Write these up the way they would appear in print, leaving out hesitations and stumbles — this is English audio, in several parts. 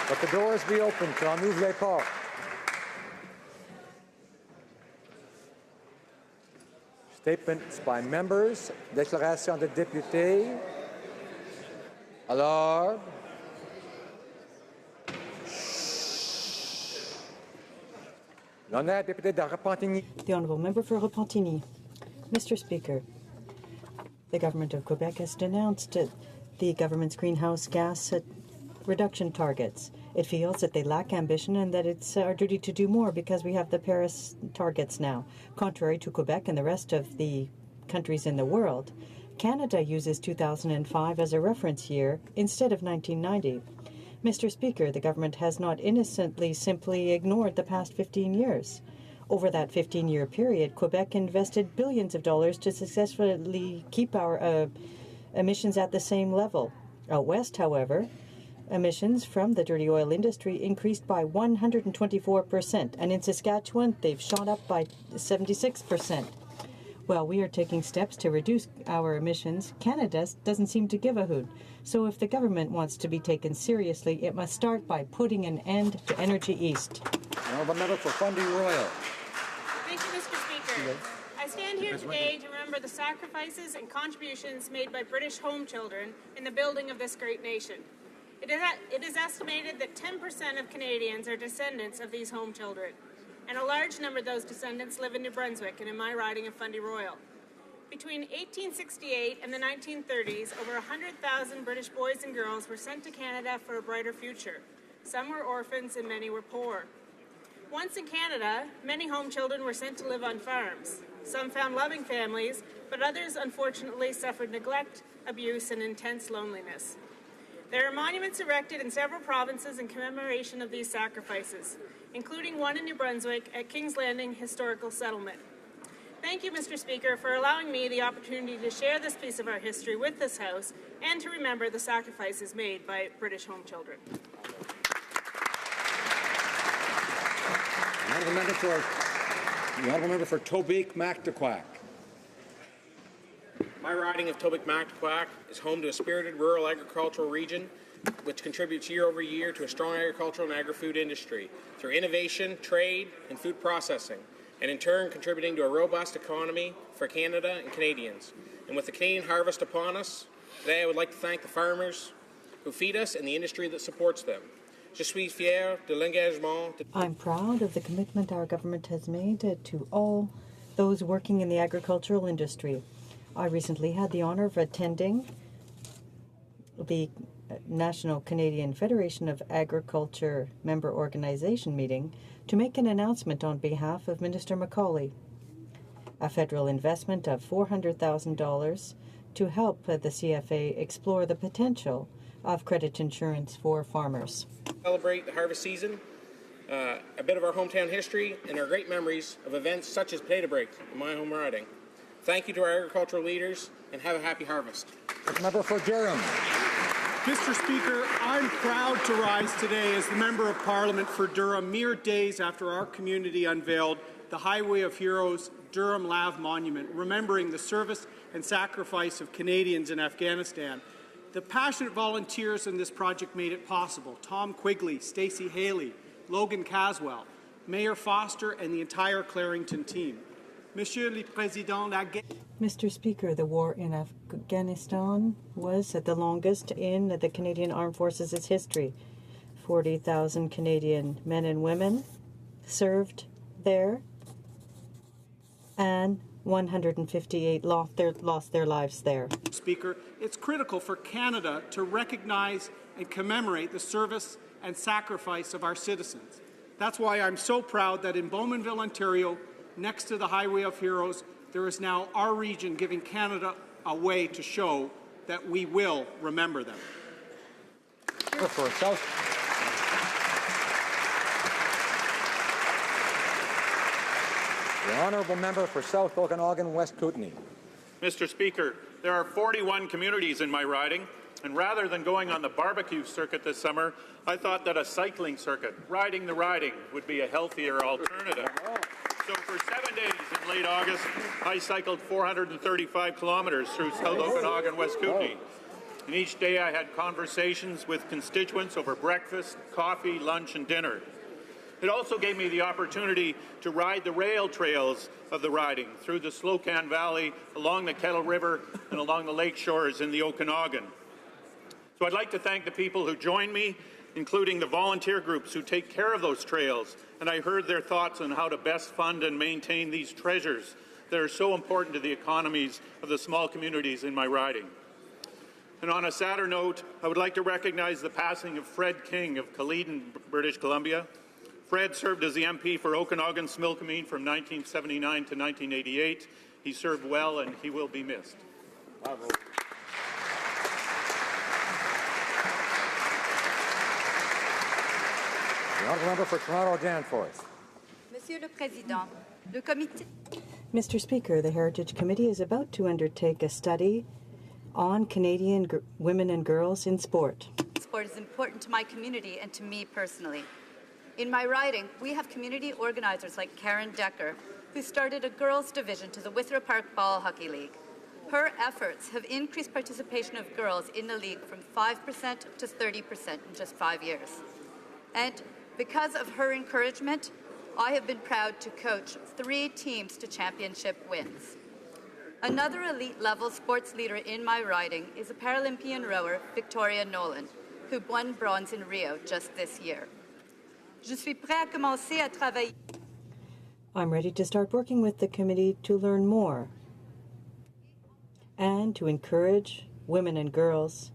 Let the doors be open. J'en ouvre les portes. Statements by members. Déclaration de députés. Alors. L'honneur député de Repentigny. The Honourable Member for Repentigny. Mr. Speaker, the Government of Quebec has denounced the government's greenhouse gas reduction targets. It feels that they lack ambition and that it's our duty to do more because we have the Paris targets now. Contrary to Quebec and the rest of the countries in the world, Canada uses 2005 as a reference year instead of 1990. Mr. Speaker, the government has not innocently simply ignored the past 15 years. Over that 15-year period, Quebec invested billions of dollars to successfully keep our emissions at the same level. Out west, however, emissions from the dirty oil industry increased by 124%, and in Saskatchewan, they've shot up by 76%. While we are taking steps to reduce our emissions, Canada doesn't seem to give a hoot. So if the government wants to be taken seriously, it must start by putting an end to Energy East. Honourable Member for Fundy Royal. Thank you, Mr. Speaker. I stand here today to remember the sacrifices and contributions made by British home children in the building of this great nation. It is estimated that 10% of Canadians are descendants of these home children, and a large number of those descendants live in New Brunswick and in my riding of Fundy Royal. Between 1868 and the 1930s, over 100,000 British boys and girls were sent to Canada for a brighter future. Some were orphans and many were poor. Once in Canada, many home children were sent to live on farms. Some found loving families, but others unfortunately suffered neglect, abuse, and intense loneliness. There are monuments erected in several provinces in commemoration of these sacrifices, including one in New Brunswick at King's Landing Historical Settlement. Thank you, Mr. Speaker, for allowing me the opportunity to share this piece of our history with this House and to remember the sacrifices made by British home children. The Honourable Member for Tobique-Mactaquac. My riding of Tobique-Mactaquac is home to a spirited rural agricultural region which contributes year over year to a strong agricultural and agri-food industry through innovation, trade, and food processing, and in turn contributing to a robust economy for Canada and Canadians. And with the Canadian harvest upon us, today I would like to thank the farmers who feed us and the industry that supports them. Je suis fier de l'engagement. I'm proud of the commitment our government has made to all those working in the agricultural industry. I recently had the honour of attending the National Canadian Federation of Agriculture member organization meeting to make an announcement on behalf of Minister Macaulay. A federal investment of $400,000 to help the CFA explore the potential of credit insurance for farmers. Celebrate the harvest season, a bit of our hometown history, and our great memories of events such as potato break in my home riding. Thank you to our agricultural leaders, and have a happy harvest. Member for Durham. Mr. Speaker, I'm proud to rise today as the Member of Parliament for Durham, mere days after our community unveiled the Highway of Heroes Durham Lav Monument, remembering the service and sacrifice of Canadians in Afghanistan. The passionate volunteers in this project made it possible. Tom Quigley, Stacey Haley, Logan Caswell, Mayor Foster, and the entire Clarington team. Monsieur le Président, Mr. Speaker, the war in Afghanistan was the longest in the Canadian Armed Forces' history. 40,000 Canadian men and women served there, and 158 lost their lives there. Speaker, it's critical for Canada to recognize and commemorate the service and sacrifice of our citizens. That's why I'm so proud that in Bowmanville, Ontario, next to the Highway of Heroes, there is now our region giving Canada a way to show that we will remember them. For South. The Honourable Member for South Okanagan, West Kootenay. Mr. Speaker, there are 41 communities in my riding, and rather than going on the barbecue circuit this summer, I thought that a cycling circuit, riding the riding, would be a healthier alternative. So for 7 days in late August, I cycled 435 kilometres through South Okanagan, West Kootenay. And each day I had conversations with constituents over breakfast, coffee, lunch, and dinner. It also gave me the opportunity to ride the rail trails of the riding through the Slocan Valley, along the Kettle River, and along the lake shores in the Okanagan. So I'd like to thank the people who joined me, including the volunteer groups who take care of those trails, and I heard their thoughts on how to best fund and maintain these treasures that are so important to the economies of the small communities in my riding. And on a sadder note, I would like to recognize the passing of Fred King of Caledon, British Columbia. Fred served as the MP for Okanagan-Smilkameen from 1979 to 1988. He served well and he will be missed. Bravo. The honourable member for Toronto Danforth. Monsieur le Président, le comité... Mr. Speaker, the Heritage Committee is about to undertake a study on Canadian women and girls in sport. Sport is important to my community and to me personally. In my riding, we have community organizers like Karen Decker, who started a girls' division to the Withrow Park Ball Hockey League. Her efforts have increased participation of girls in the league from 5% to 30% in just 5 years. And because of her encouragement, I have been proud to coach 3 teams to championship wins. Another elite-level sports leader in my riding is a Paralympian rower, Victoria Nolan, who won bronze in Rio just this year. Je suis prêt à commencer à travailler. I'm ready to start working with the committee to learn more and to encourage women and girls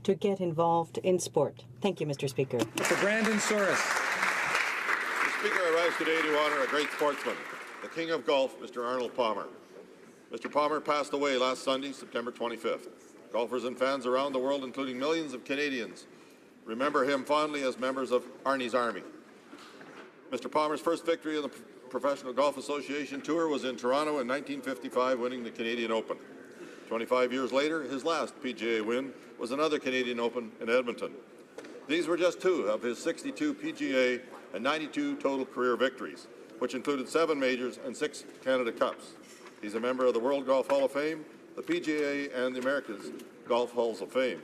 to get involved in sport. Thank you, Mr. Speaker. Mr. Brandon Souris. Mr. Speaker, I rise today to honour a great sportsman, the king of golf, Mr. Arnold Palmer. Mr. Palmer passed away last Sunday, September 25th. Golfers and fans around the world, including millions of Canadians, remember him fondly as members of Arnie's Army. Mr. Palmer's first victory in the Professional Golf Association Tour was in Toronto in 1955, winning the Canadian Open. 25 years later, his last PGA win was another Canadian Open in Edmonton. These were just 2 of his 62 PGA and 92 total career victories, which included 7 majors and 6 Canada Cups. He's a member of the World Golf Hall of Fame, the PGA, and the America's Golf Halls of Fame.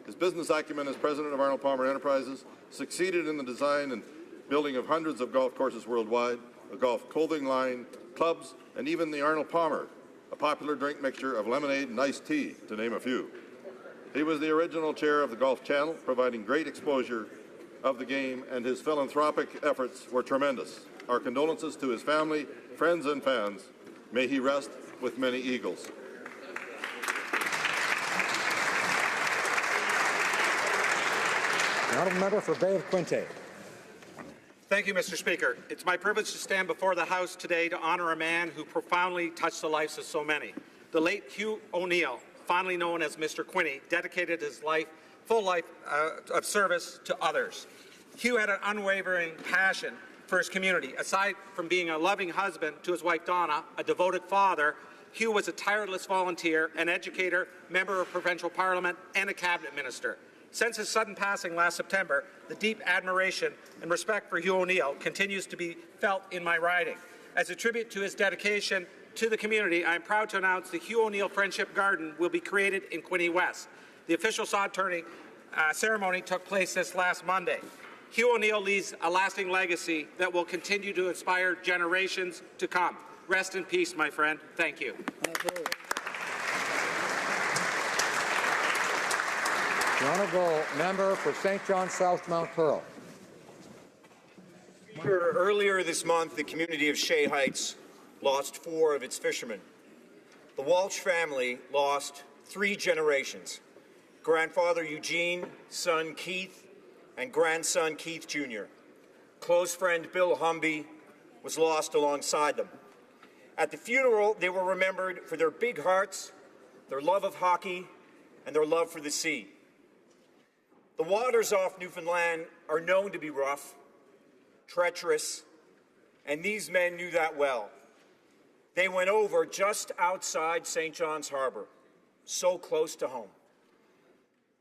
His business acumen as president of Arnold Palmer Enterprises succeeded in the design and building of hundreds of golf courses worldwide, a golf clothing line, clubs, and even the Arnold Palmer, a popular drink mixture of lemonade and iced tea, to name a few. He was the original chair of the Golf Channel, providing great exposure of the game, and his philanthropic efforts were tremendous. Our condolences to his family, friends, and fans. May he rest with many eagles. The honourable member for Bay of Quinte. Thank you, Mr. Speaker. It's my privilege to stand before the House today to honour a man who profoundly touched the lives of so many. The late Hugh O'Neill, fondly known as Mr. Quinney, dedicated his full life of service to others. Hugh had an unwavering passion for his community. Aside from being a loving husband to his wife Donna, a devoted father, Hugh was a tireless volunteer, an educator, member of provincial parliament, and a cabinet minister. Since his sudden passing last September, the deep admiration and respect for Hugh O'Neill continues to be felt in my riding. As a tribute to his dedication to the community, I am proud to announce the Hugh O'Neill Friendship Garden will be created in Quinte West. The official sod turning ceremony took place this last Monday. Hugh O'Neill leaves a lasting legacy that will continue to inspire generations to come. Rest in peace, my friend. Thank you. The honourable member for St. John South Mount Pearl. Earlier this month, the community of Shea Heights lost 4 of its fishermen. The Walsh family lost 3 generations: grandfather Eugene, son Keith, and grandson Keith Jr. Close friend Bill Humby was lost alongside them. At the funeral, they were remembered for their big hearts, their love of hockey, and their love for the sea. The waters off Newfoundland are known to be rough, treacherous, and these men knew that well. They went over just outside St. John's Harbor, so close to home.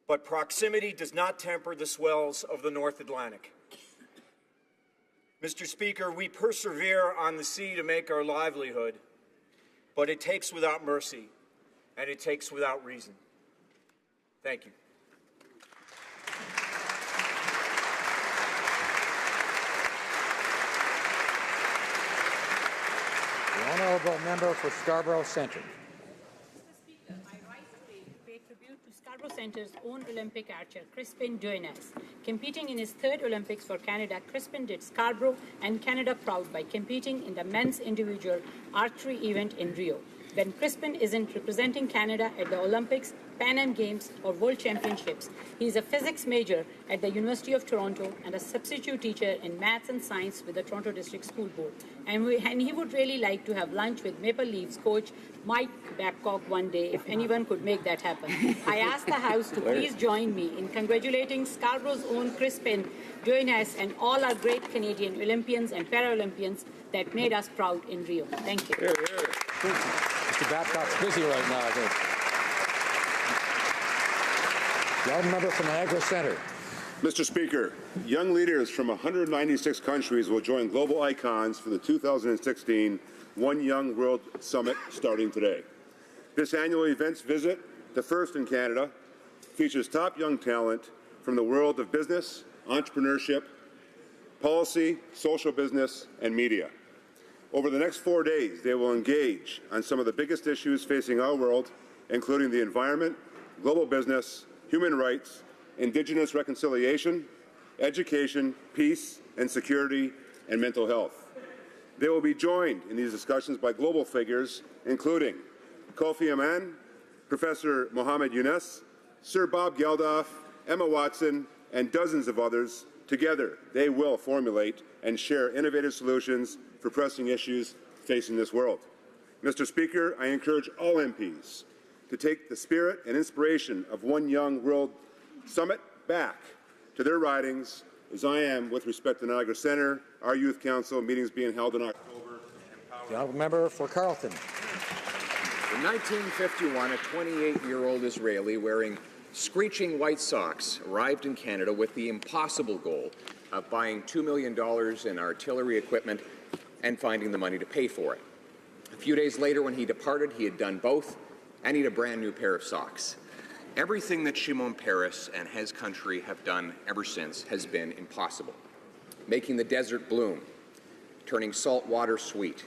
But proximity does not temper the swells of the North Atlantic. Mr. Speaker, we persevere on the sea to make our livelihood, but it takes without mercy, and it takes without reason. Thank you. The honourable member for Scarborough Centre. Mr. Speaker, I rise today to pay tribute to Scarborough Centre's own Olympic archer, Crispin Duenas. Competing in his third Olympics for Canada, Crispin did Scarborough and Canada proud by competing in the men's individual archery event in Rio. When Crispin isn't representing Canada at the Olympics, Pan Am Games, or World Championships, he is a physics major at the University of Toronto and a substitute teacher in maths and science with the Toronto District School Board. And he would really like to have lunch with Maple Leafs coach Mike Babcock one day, if anyone could make that happen. I ask the House to please join me in congratulating Scarborough's own Crispin Duenas and all our great Canadian Olympians and Paralympians that made us proud in Rio. Thank you. Mr. Babcock's busy right now, I think. The honourable member for Niagara Centre. Mr. Speaker, young leaders from 196 countries will join global icons for the 2016 One Young World Summit starting today. This annual event's visit, the first in Canada, features top young talent from the world of business, entrepreneurship, policy, social business, and media. Over the next 4 days, they will engage on some of the biggest issues facing our world, including the environment, global business, human rights, Indigenous reconciliation, education, peace and security, and mental health. They will be joined in these discussions by global figures, including Kofi Annan, Professor Mohamed Yunus, Sir Bob Geldof, Emma Watson, and dozens of others. Together, they will formulate and share innovative solutions for pressing issues facing this world. Mr. Speaker, I encourage all MPs to take the spirit and inspiration of One Young World Summit back to their ridings, as I am with respect to Niagara Centre, our Youth Council, meetings being held in October. The honourable member for Carleton. In 1951, a 28-year-old Israeli wearing screeching white socks arrived in Canada with the impossible goal of buying $2 million in artillery equipment and finding the money to pay for it. A few days later, when he departed, he had done both, and he had a brand new pair of socks. Everything that Shimon Peres and his country have done ever since has been impossible. Making the desert bloom, turning salt water sweet,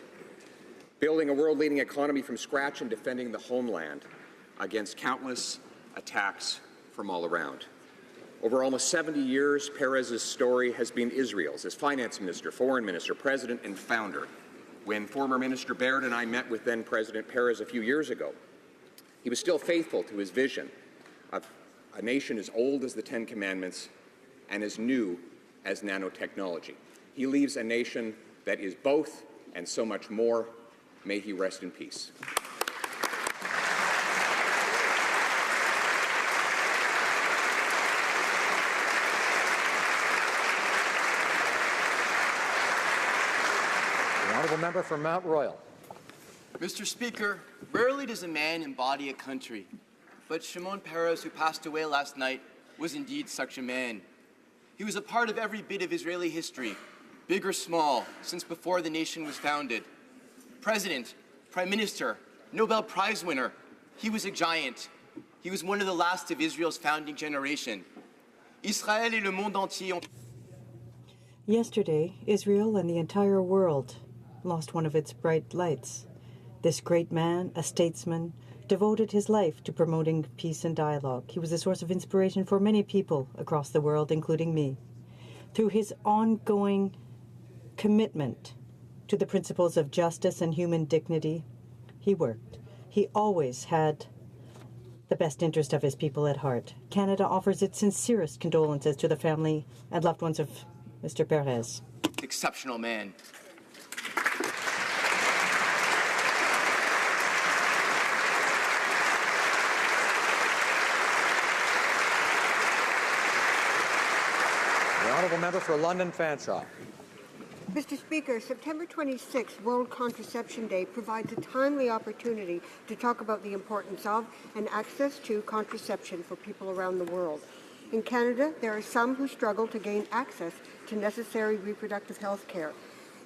building a world-leading economy from scratch and defending the homeland against countless attacks from all around. Over almost 70 years, Peres's story has been Israel's as finance minister, foreign minister, president, and founder. When former Minister Baird and I met with then President Peres a few years ago, he was still faithful to his vision of a nation as old as the Ten Commandments and as new as nanotechnology. He leaves a nation that is both and so much more. May he rest in peace. The honourable member for Mount Royal. Mr. Speaker, rarely does a man embody a country, but Shimon Peres, who passed away last night, was indeed such a man. He was a part of every bit of Israeli history, big or small, since before the nation was founded. President, Prime Minister, Nobel Prize winner, he was a giant. He was one of the last of Israel's founding generation. Israël et le monde entier ont... Yesterday, Israel and the entire world lost one of its bright lights. This great man, a statesman, devoted his life to promoting peace and dialogue. He was a source of inspiration for many people across the world, including me. Through his ongoing commitment to the principles of justice and human dignity, he worked. He always had the best interest of his people at heart. Canada offers its sincerest condolences to the family and loved ones of Mr. Peres. Exceptional man. The honourable member for London Fanshawe. Mr. Speaker, September 26th, World Contraception Day, provides a timely opportunity to talk about the importance of and access to contraception for people around the world. In Canada, there are some who struggle to gain access to necessary reproductive health care.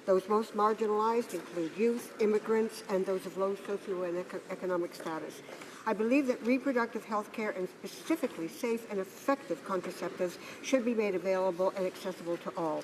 Those most marginalized include youth, immigrants, and those of low socioeconomic status. I believe that reproductive health care and specifically safe and effective contraceptives should be made available and accessible to all.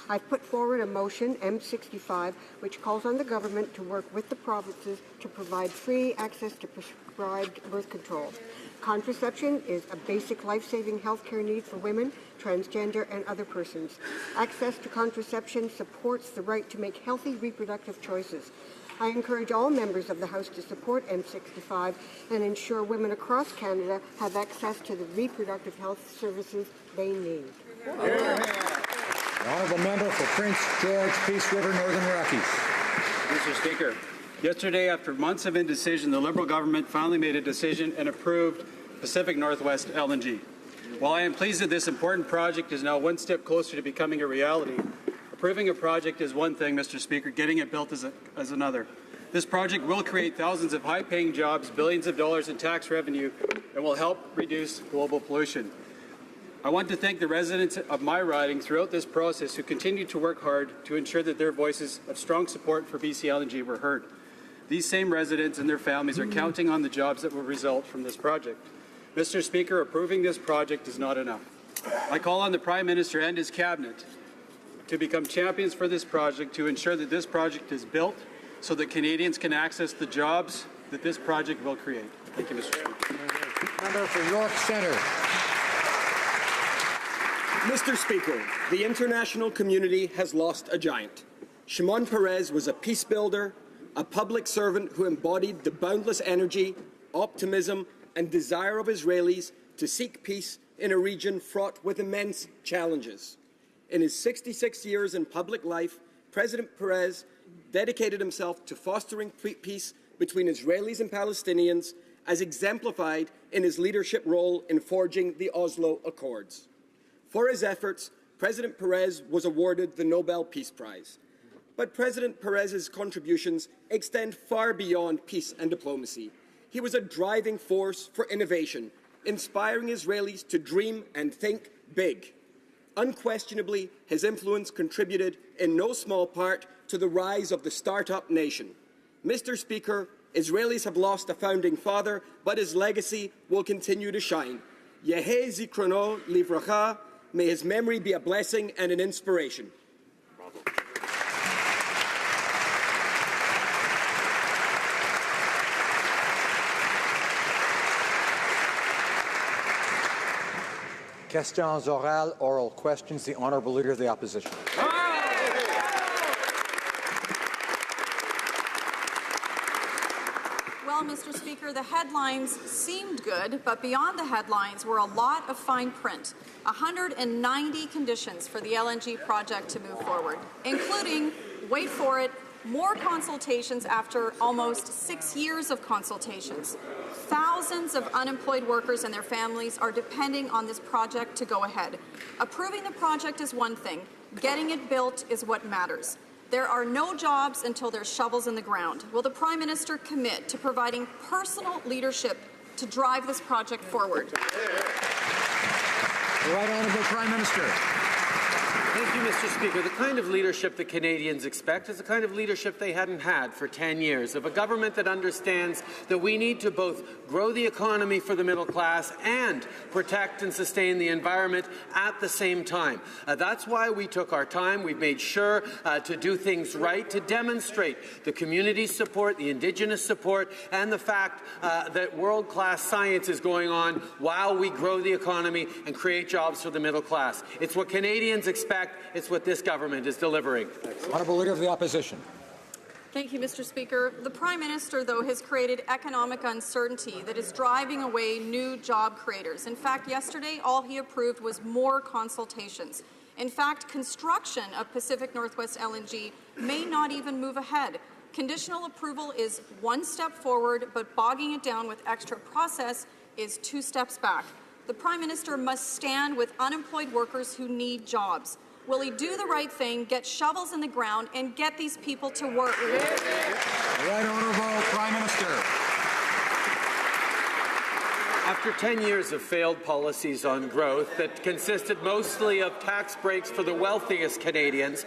I've put forward a motion, M65, which calls on the government to work with the provinces to provide free access to prescribed birth control. Contraception is a basic life-saving healthcare need for women, transgender, and other persons. Access to contraception supports the right to make healthy reproductive choices. I encourage all members of the House to support M65 and ensure women across Canada have access to the reproductive health services they need. The honourable member for Prince George, Peace River, Northern Rockies. Mr. Speaker, yesterday, after months of indecision, the Liberal government finally made a decision and approved Pacific Northwest LNG. While I am pleased that this important project is now one step closer to becoming a reality, approving a project is one thing, Mr. Speaker, getting it built is another. This project will create thousands of high-paying jobs, billions of dollars in tax revenue, and will help reduce global pollution. I want to thank the residents of my riding throughout this process who continue to work hard to ensure that their voices of strong support for BC LNG were heard. These same residents and their families are counting on the jobs that will result from this project. Mr. Speaker, approving this project is not enough. I call on the Prime Minister and his Cabinet to become champions for this project to ensure that this project is built so that Canadians can access the jobs that this project will create. Thank you, Mr. Speaker. Member for York Centre. Mr. Speaker, the international community has lost a giant. Shimon Peres was a peace builder, a public servant who embodied the boundless energy, optimism, and desire of Israelis to seek peace in a region fraught with immense challenges. In his 66 years in public life, President Peres dedicated himself to fostering peace between Israelis and Palestinians, as exemplified in his leadership role in forging the Oslo Accords. For his efforts, President Peres was awarded the Nobel Peace Prize. But President Peres's contributions extend far beyond peace and diplomacy. He was a driving force for innovation, inspiring Israelis to dream and think big. Unquestionably, his influence contributed in no small part to the rise of the startup nation. Mr. Speaker, Israelis have lost a founding father, but his legacy will continue to shine. Yehei Zikrono Livracha, may his memory be a blessing and an inspiration. Questions orales, oral questions. The Honourable Leader of the Opposition. Well, Mr. Speaker, the headlines seemed good, but beyond the headlines were a lot of fine print. 190 conditions for the LNG project to move forward, including, wait for it, more consultations after almost 6 years of consultations. Thousands of unemployed workers and their families are depending on this project to go ahead. Approving the project is one thing. Getting it built is what matters. There are no jobs until there's shovels in the ground. Will the Prime Minister commit to providing personal leadership to drive this project forward? The Right Honourable Prime Minister. Thank you, Mr. Speaker. The kind of leadership that Canadians expect is the kind of leadership they hadn't had for 10 years, of a government that understands that we need to both grow the economy for the middle class and protect and sustain the environment at the same time. That's why we took our time. We've made sure to do things right, to demonstrate the community support, the Indigenous support, and the fact that world-class science is going on while we grow the economy and create jobs for the middle class. It's what Canadians expect. It's what this government is delivering. Honourable Leader of the Opposition. Thank you, Mr. Speaker. The Prime Minister, though, has created economic uncertainty that is driving away new job creators. In fact, yesterday, all he approved was more consultations. In fact, construction of Pacific Northwest LNG may not even move ahead. Conditional approval is one step forward, but bogging it down with extra process is 2 steps back. The Prime Minister must stand with unemployed workers who need jobs. Will he do the right thing, get shovels in the ground, and get these people to work? The Right Honourable Prime Minister. After 10 years of failed policies on growth that consisted mostly of tax breaks for the wealthiest Canadians,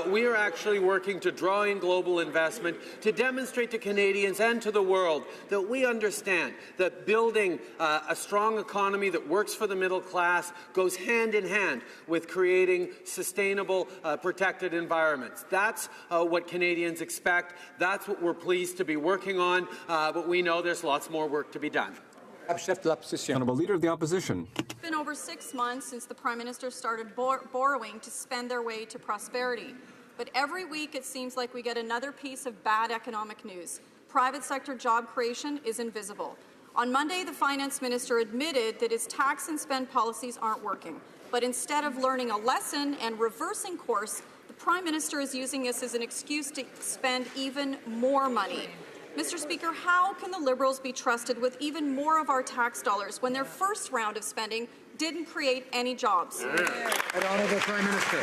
we are actually working to draw in global investment to demonstrate to Canadians and to the world that we understand that building a strong economy that works for the middle class goes hand in hand with creating sustainable, protected environments. That's what Canadians expect. That's what we're pleased to be working on, but we know there's lots more work to be done. Honourable Leader of the Opposition. It's been over 6 months since the Prime Minister started borrowing to spend their way to prosperity. But every week it seems like we get another piece of bad economic news. Private sector job creation is invisible. On Monday, the Finance Minister admitted that his tax and spend policies aren't working. But instead of learning a lesson and reversing course, the Prime Minister is using this as an excuse to spend even more money. Mr. Speaker, how can the Liberals be trusted with even more of our tax dollars when their first round of spending didn't create any jobs? Honourable Prime Minister.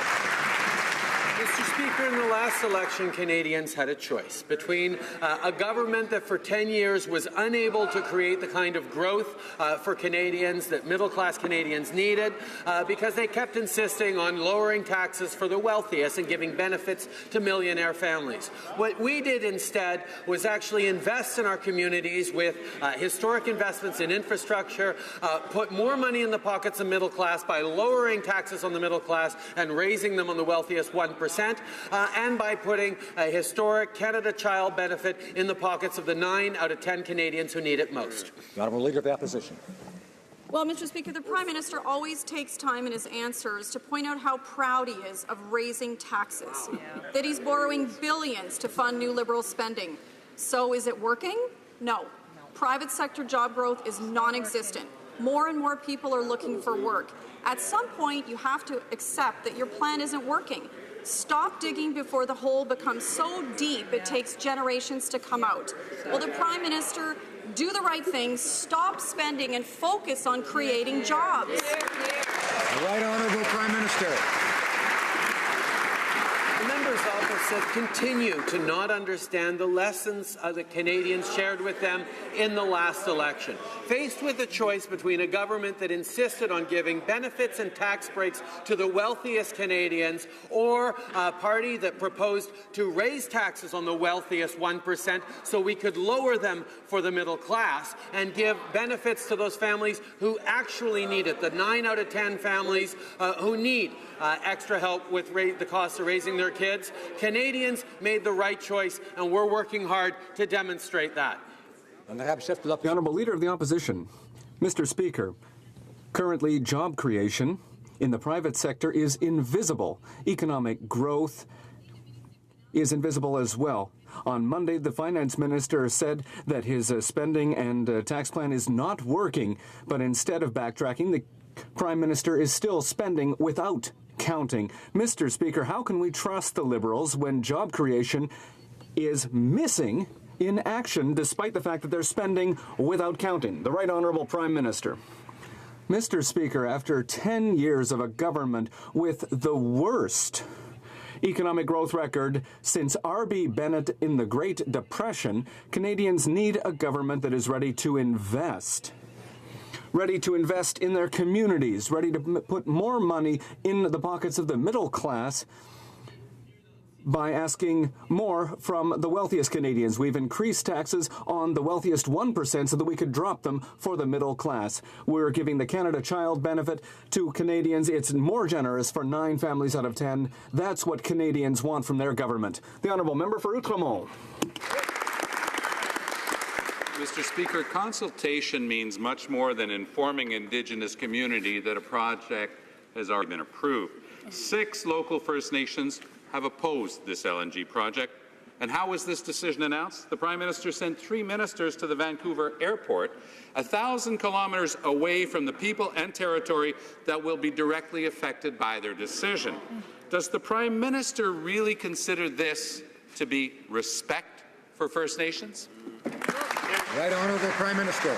Mr. Speaker, in the last election, Canadians had a choice between a government that for 10 years was unable to create the kind of growth for Canadians that middle-class Canadians needed because they kept insisting on lowering taxes for the wealthiest and giving benefits to millionaire families. What we did instead was actually invest in our communities with historic investments in infrastructure, put more money in the pockets of middle class by lowering taxes on the middle class and raising them on the wealthiest 1%. And by putting a historic Canada Child benefit in the pockets of the 9 out of 10 Canadians who need it most. The Honourable Leader of the Opposition. Well, Mr. Speaker, the Prime Minister always takes time in his answers to point out how proud he is of raising taxes, that he's borrowing billions to fund new Liberal spending. So is it working? No. Private sector job growth is non-existent. More and more people are looking for work. At some point, you have to accept that your plan isn't working. Stop digging before the hole becomes so deep it takes generations to come out. Will the Prime Minister do the right thing, stop spending, and focus on creating jobs? The Right Honourable Prime Minister. The members opposite continue to not understand the lessons that Canadians shared with them in the last election. Faced with a choice between a government that insisted on giving benefits and tax breaks to the wealthiest Canadians or a party that proposed to raise taxes on the wealthiest 1% so we could lower them for the middle class and give benefits to those families who actually need it, the 9 out of 10 families who need extra help with the cost of raising their kids. Canadians made the right choice, and we're working hard to demonstrate that. The Honourable Leader of the Opposition. Mr. Speaker, currently job creation in the private sector is invisible. Economic growth is invisible as well. On Monday, the Finance Minister said that his spending and tax plan is not working, but instead of backtracking, the Prime Minister is still spending without counting. Mr. Speaker, how can we trust the Liberals when job creation is missing in action, despite the fact that they're spending without counting? The Right Honourable Prime Minister. Mr. Speaker, after 10 years of a government with the worst economic growth record since R.B. Bennett in the Great Depression, Canadians need a government that is ready to invest in their communities, ready to put more money in the pockets of the middle class by asking more from the wealthiest Canadians. We've increased taxes on the wealthiest 1% so that we could drop them for the middle class. We're giving the Canada Child benefit to Canadians. It's more generous for 9 families out of 10. That's what Canadians want from their government. The Honourable Member for Outremont. Mr. Speaker, consultation means much more than informing Indigenous community that a project has already been approved. 6 local First Nations have opposed this LNG project. And how was this decision announced? The Prime Minister sent 3 ministers to the Vancouver airport, 1,000 kilometres away from the people and territory that will be directly affected by their decision. Does the Prime Minister really consider this to be respect for First Nations? Right Honourable Prime Minister.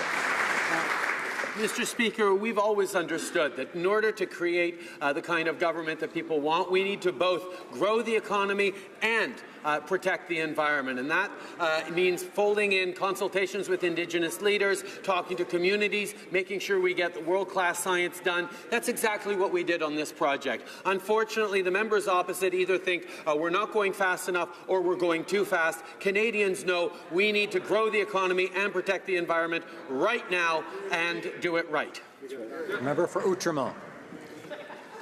Mr. Speaker, we've always understood that in order to create the kind of government that people want, we need to both grow the economy and protect the environment. And that means folding in consultations with Indigenous leaders, talking to communities, making sure we get the world-class science done. That's exactly what we did on this project. Unfortunately, the members opposite either think we're not going fast enough or we're going too fast. Canadians know we need to grow the economy and protect the environment right now and do it right. Member for Outremont.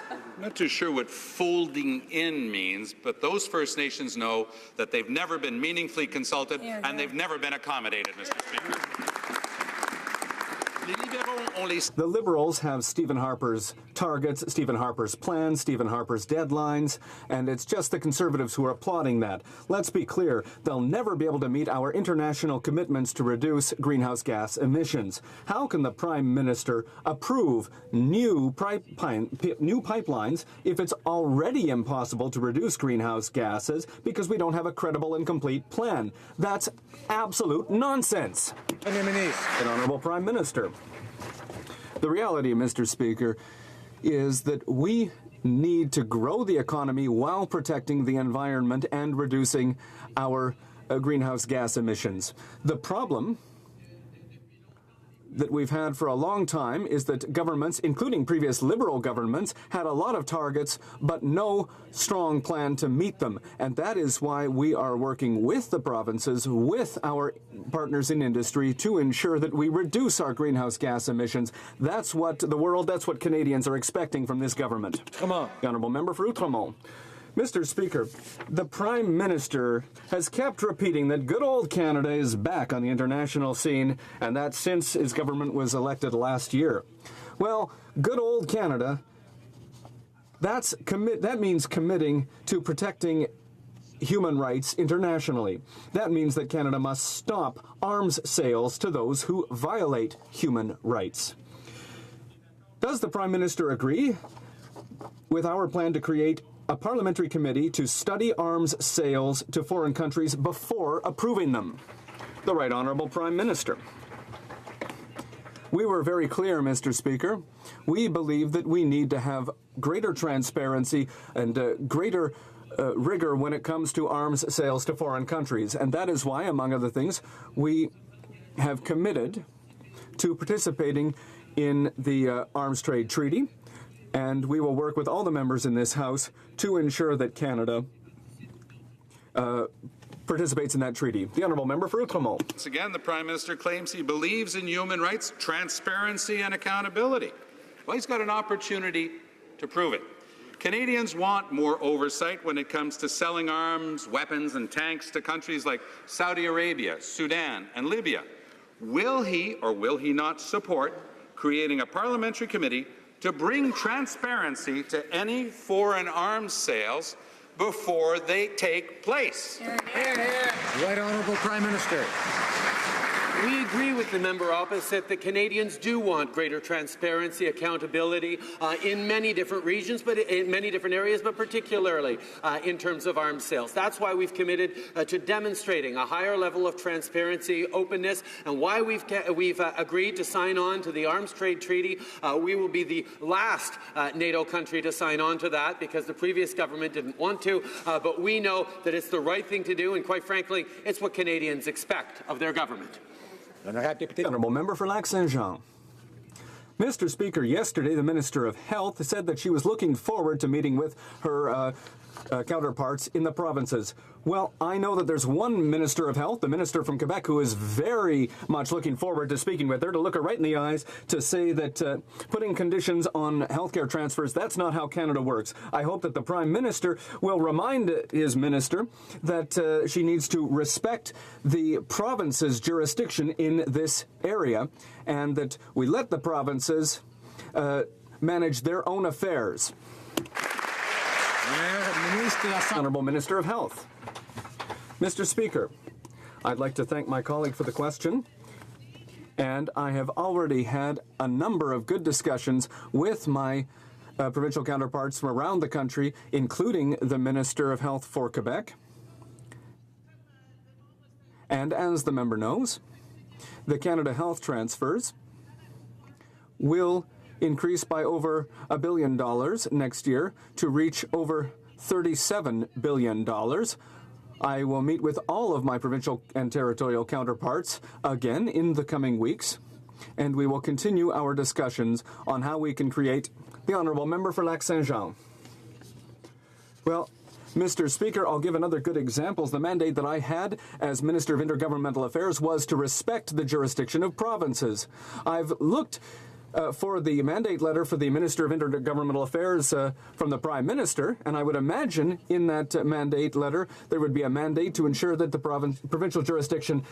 I'm not too sure what folding in means, but those First Nations know that they've never been meaningfully consulted and they've never been accommodated, Mr. Speaker. The Liberals have Stephen Harper's targets, Stephen Harper's plans, Stephen Harper's deadlines, and it's just the Conservatives who are applauding that. Let's be clear, they'll never be able to meet our international commitments to reduce greenhouse gas emissions. How can the Prime Minister approve new pipelines if it's already impossible to reduce greenhouse gases because we don't have a credible and complete plan? That's absolute nonsense. An Honourable Prime Minister. The reality, Mr. Speaker, is that we need to grow the economy while protecting the environment and reducing our greenhouse gas emissions. The problem that we've had for a long time is that governments, including previous Liberal governments, had a lot of targets but no strong plan to meet them. And that is why we are working with the provinces, with our partners in industry, to ensure that we reduce our greenhouse gas emissions. That's what the world, that's what Canadians are expecting from this government. Come on. The Honourable Member for Outremont. Mr. Speaker, the Prime Minister has kept repeating that good old Canada is back on the international scene, and that since his government was elected last year. Well, good old Canada, that means committing to protecting human rights internationally. That means that Canada must stop arms sales to those who violate human rights. Does the Prime Minister agree with our plan to create a parliamentary committee to study arms sales to foreign countries before approving them? The Right Honourable Prime Minister. We were very clear, Mr. Speaker. We believe that we need to have greater transparency and greater rigor when it comes to arms sales to foreign countries. And that is why, among other things, we have committed to participating in the Arms Trade Treaty. And we will work with all the members in this House to ensure that Canada participates in that treaty. The Honourable Member for Outremont. Once again, the Prime Minister claims he believes in human rights, transparency and accountability. Well, he's got an opportunity to prove it. Canadians want more oversight when it comes to selling arms, weapons and tanks to countries like Saudi Arabia, Sudan and Libya. Will he or will he not support creating a parliamentary committee to bring transparency to any foreign arms sales before they take place? Right Honourable Prime Minister. We agree with the member opposite that Canadians do want greater transparency, accountability in many different regions, but in many different areas, but particularly in terms of arms sales. That's why we've committed to demonstrating a higher level of transparency, openness, and why we've agreed to sign on to the Arms Trade Treaty. We will be the last NATO country to sign on to that because the previous government didn't want to, but we know that it's the right thing to do, and quite frankly, it's what Canadians expect of their government. The Honourable Member for Lac-Saint-Jean. Mr. Speaker, yesterday the Minister of Health said that she was looking forward to meeting with her counterparts in the provinces. Well, I know that there's one Minister of Health, the Minister from Quebec, who is very much looking forward to speaking with her, to look her right in the eyes, to say that putting conditions on healthcare transfers, that's not how Canada works. I hope that the Prime Minister will remind his minister that she needs to respect the province's jurisdiction in this area, and that we let the provinces manage their own affairs. Honourable Minister of Health. Mr. Speaker, I'd like to thank my colleague for the question, and I have already had a number of good discussions with my provincial counterparts from around the country, including the Minister of Health for Quebec. And as the member knows, the Canada Health transfers will increase by over $1 billion next year to reach over $37 billion, I will meet with all of my provincial and territorial counterparts again in the coming weeks, and we will continue our discussions on how we can create the Honourable Member for Lac-Saint-Jean. Well, Mr. Speaker, I'll give another good example. The mandate that I had as Minister of Intergovernmental Affairs was to respect the jurisdiction of provinces. I've looked for the mandate letter for the Minister of Intergovernmental Affairs from the Prime Minister, and I would imagine in that mandate letter there would be a mandate to ensure that the provincial jurisdiction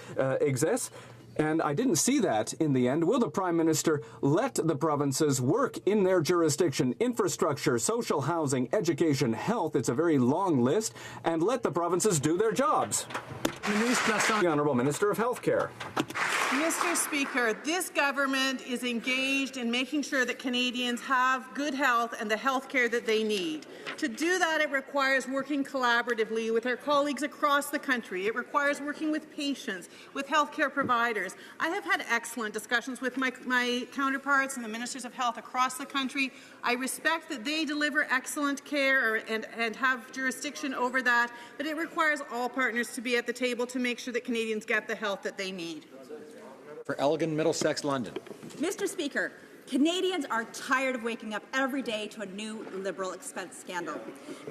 exists. And I didn't see that in the end. Will the Prime Minister let the provinces work in their jurisdiction, infrastructure, social housing, education, health, it's a very long list, and let the provinces do their jobs? The Honourable Minister of Healthcare. Mr. Speaker, this government is engaged in making sure that Canadians have good health and the health care that they need. To do that, it requires working collaboratively with our colleagues across the country. It requires working with patients, with healthcare providers. I have had excellent discussions with my counterparts and the ministers of health across the country. I respect that they deliver excellent care and have jurisdiction over that, but it requires all partners to be at the table to make sure that Canadians get the health that they need. For Elgin, Middlesex, London. Mr. Speaker, Canadians are tired of waking up every day to a new Liberal expense scandal.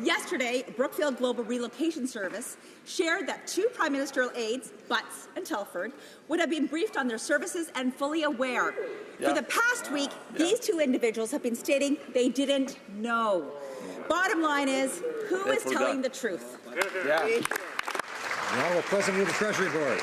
Yesterday, Brookfield Global Relocation Service shared that 2 Prime Ministerial aides, Butts and Telford, would have been briefed on their services and fully aware. For the past week, these 2 individuals have been stating they didn't know. Bottom line is, who is telling the truth? The Honourable President of the Treasury Board.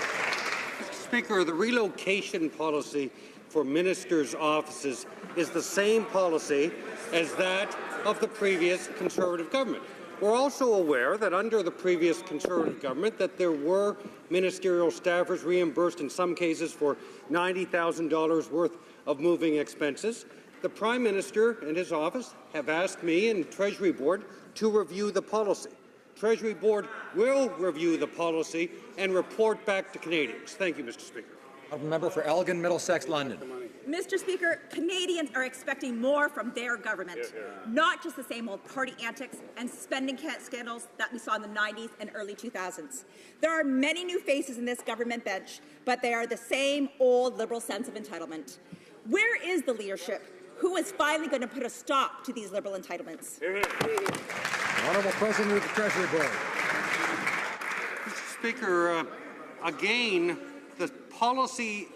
Speaker, the relocation policy for ministers' offices is the same policy as that of the previous Conservative government. We're also aware that under the previous Conservative government that there were ministerial staffers reimbursed in some cases for $90,000 worth of moving expenses. The Prime Minister and his office have asked me and Treasury Board to review the policy. Treasury Board will review the policy and report back to Canadians. Thank you, Mr. Speaker. Member for Elgin, Middlesex, London. Mr. Speaker, Canadians are expecting more from their government, not just the same old party antics and spending scandals that we saw in the 90s and early 2000s. There are many new faces in this government bench, but they are the same old Liberal sense of entitlement. Where is the leadership? Who is finally going to put a stop to these Liberal entitlements? Honourable President of the Treasury Board. Mr. Speaker, again, the policy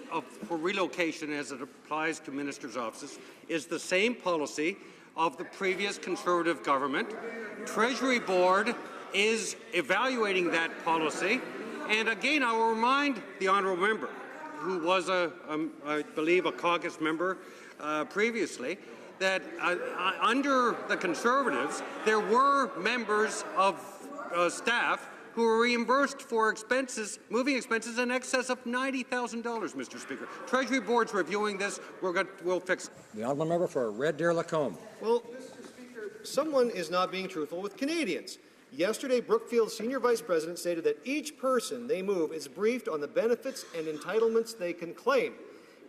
for relocation as it applies to ministers' offices is the same policy of the previous Conservative government. Treasury Board is evaluating that policy. And again, I will remind the honourable member, who was, I believe, a caucus member previously, that under the Conservatives, there were members of staff who were reimbursed for moving expenses in excess of $90,000, Mr. Speaker. Treasury Board's reviewing this. We'll fix it. The honourable member for Red Deer Lacombe. Well, Mr. Speaker, someone is not being truthful with Canadians. Yesterday, Brookfield's senior vice president stated that each person they move is briefed on the benefits and entitlements they can claim.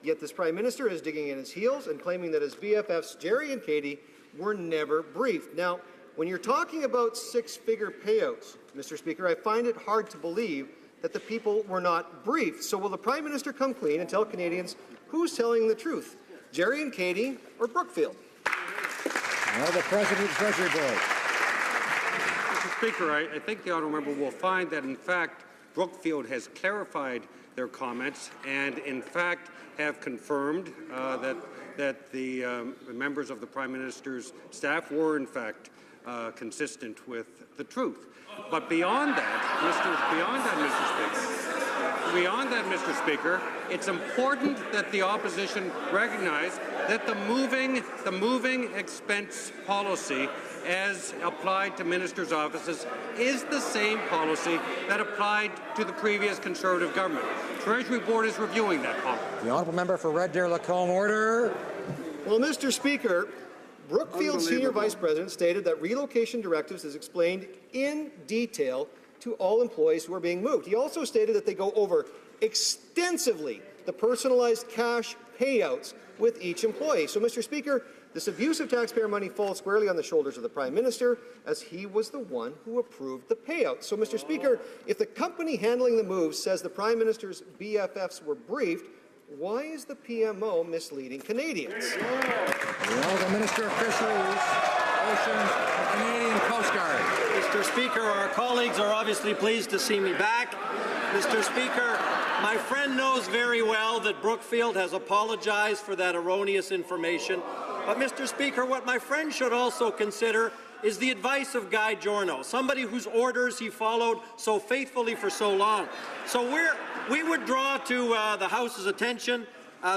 Yet this Prime Minister is digging in his heels and claiming that his BFFs, Jerry and Katie, were never briefed. Now, when you're talking about 6-figure payouts, Mr. Speaker, I find it hard to believe that the people were not briefed. So will the Prime Minister come clean and tell Canadians who's telling the truth, Jerry and Katie or Brookfield? Honourable President of the Treasury Board. Mr. Speaker, I think the honourable member will find that, in fact, Brookfield has clarified their comments and, in fact, have confirmed that the members of the Prime Minister's staff were, in fact, consistent with the truth. But beyond that, Mr. Speaker, it's important that the opposition recognize that the moving expense policy as applied to ministers' offices is the same policy that applied to the previous Conservative government. Treasury Board is reviewing that policy. The honourable member for Red Deer Lacombe, order. Well, Mr. Speaker, Brookfield's senior vice president stated that relocation directives is explained in detail to all employees who are being moved. He also stated that they go over extensively the personalized cash payouts with each employee. So, Mr. Speaker, this abuse of taxpayer money falls squarely on the shoulders of the Prime Minister, as he was the one who approved the payout. So, Mr. Speaker, if the company handling the move says the Prime Minister's BFFs were briefed, why is the PMO misleading Canadians? The Honourable Minister of Fisheries, Oceans, and Canadian Coast Guard. Mr. Speaker, our colleagues are obviously pleased to see me back. Mr. Speaker, my friend knows very well that Brookfield has apologized for that erroneous information. But, Mr. Speaker, what my friend should also consider is the advice of Guy Giorno, somebody whose orders he followed so faithfully for so long. So we would draw to the House's attention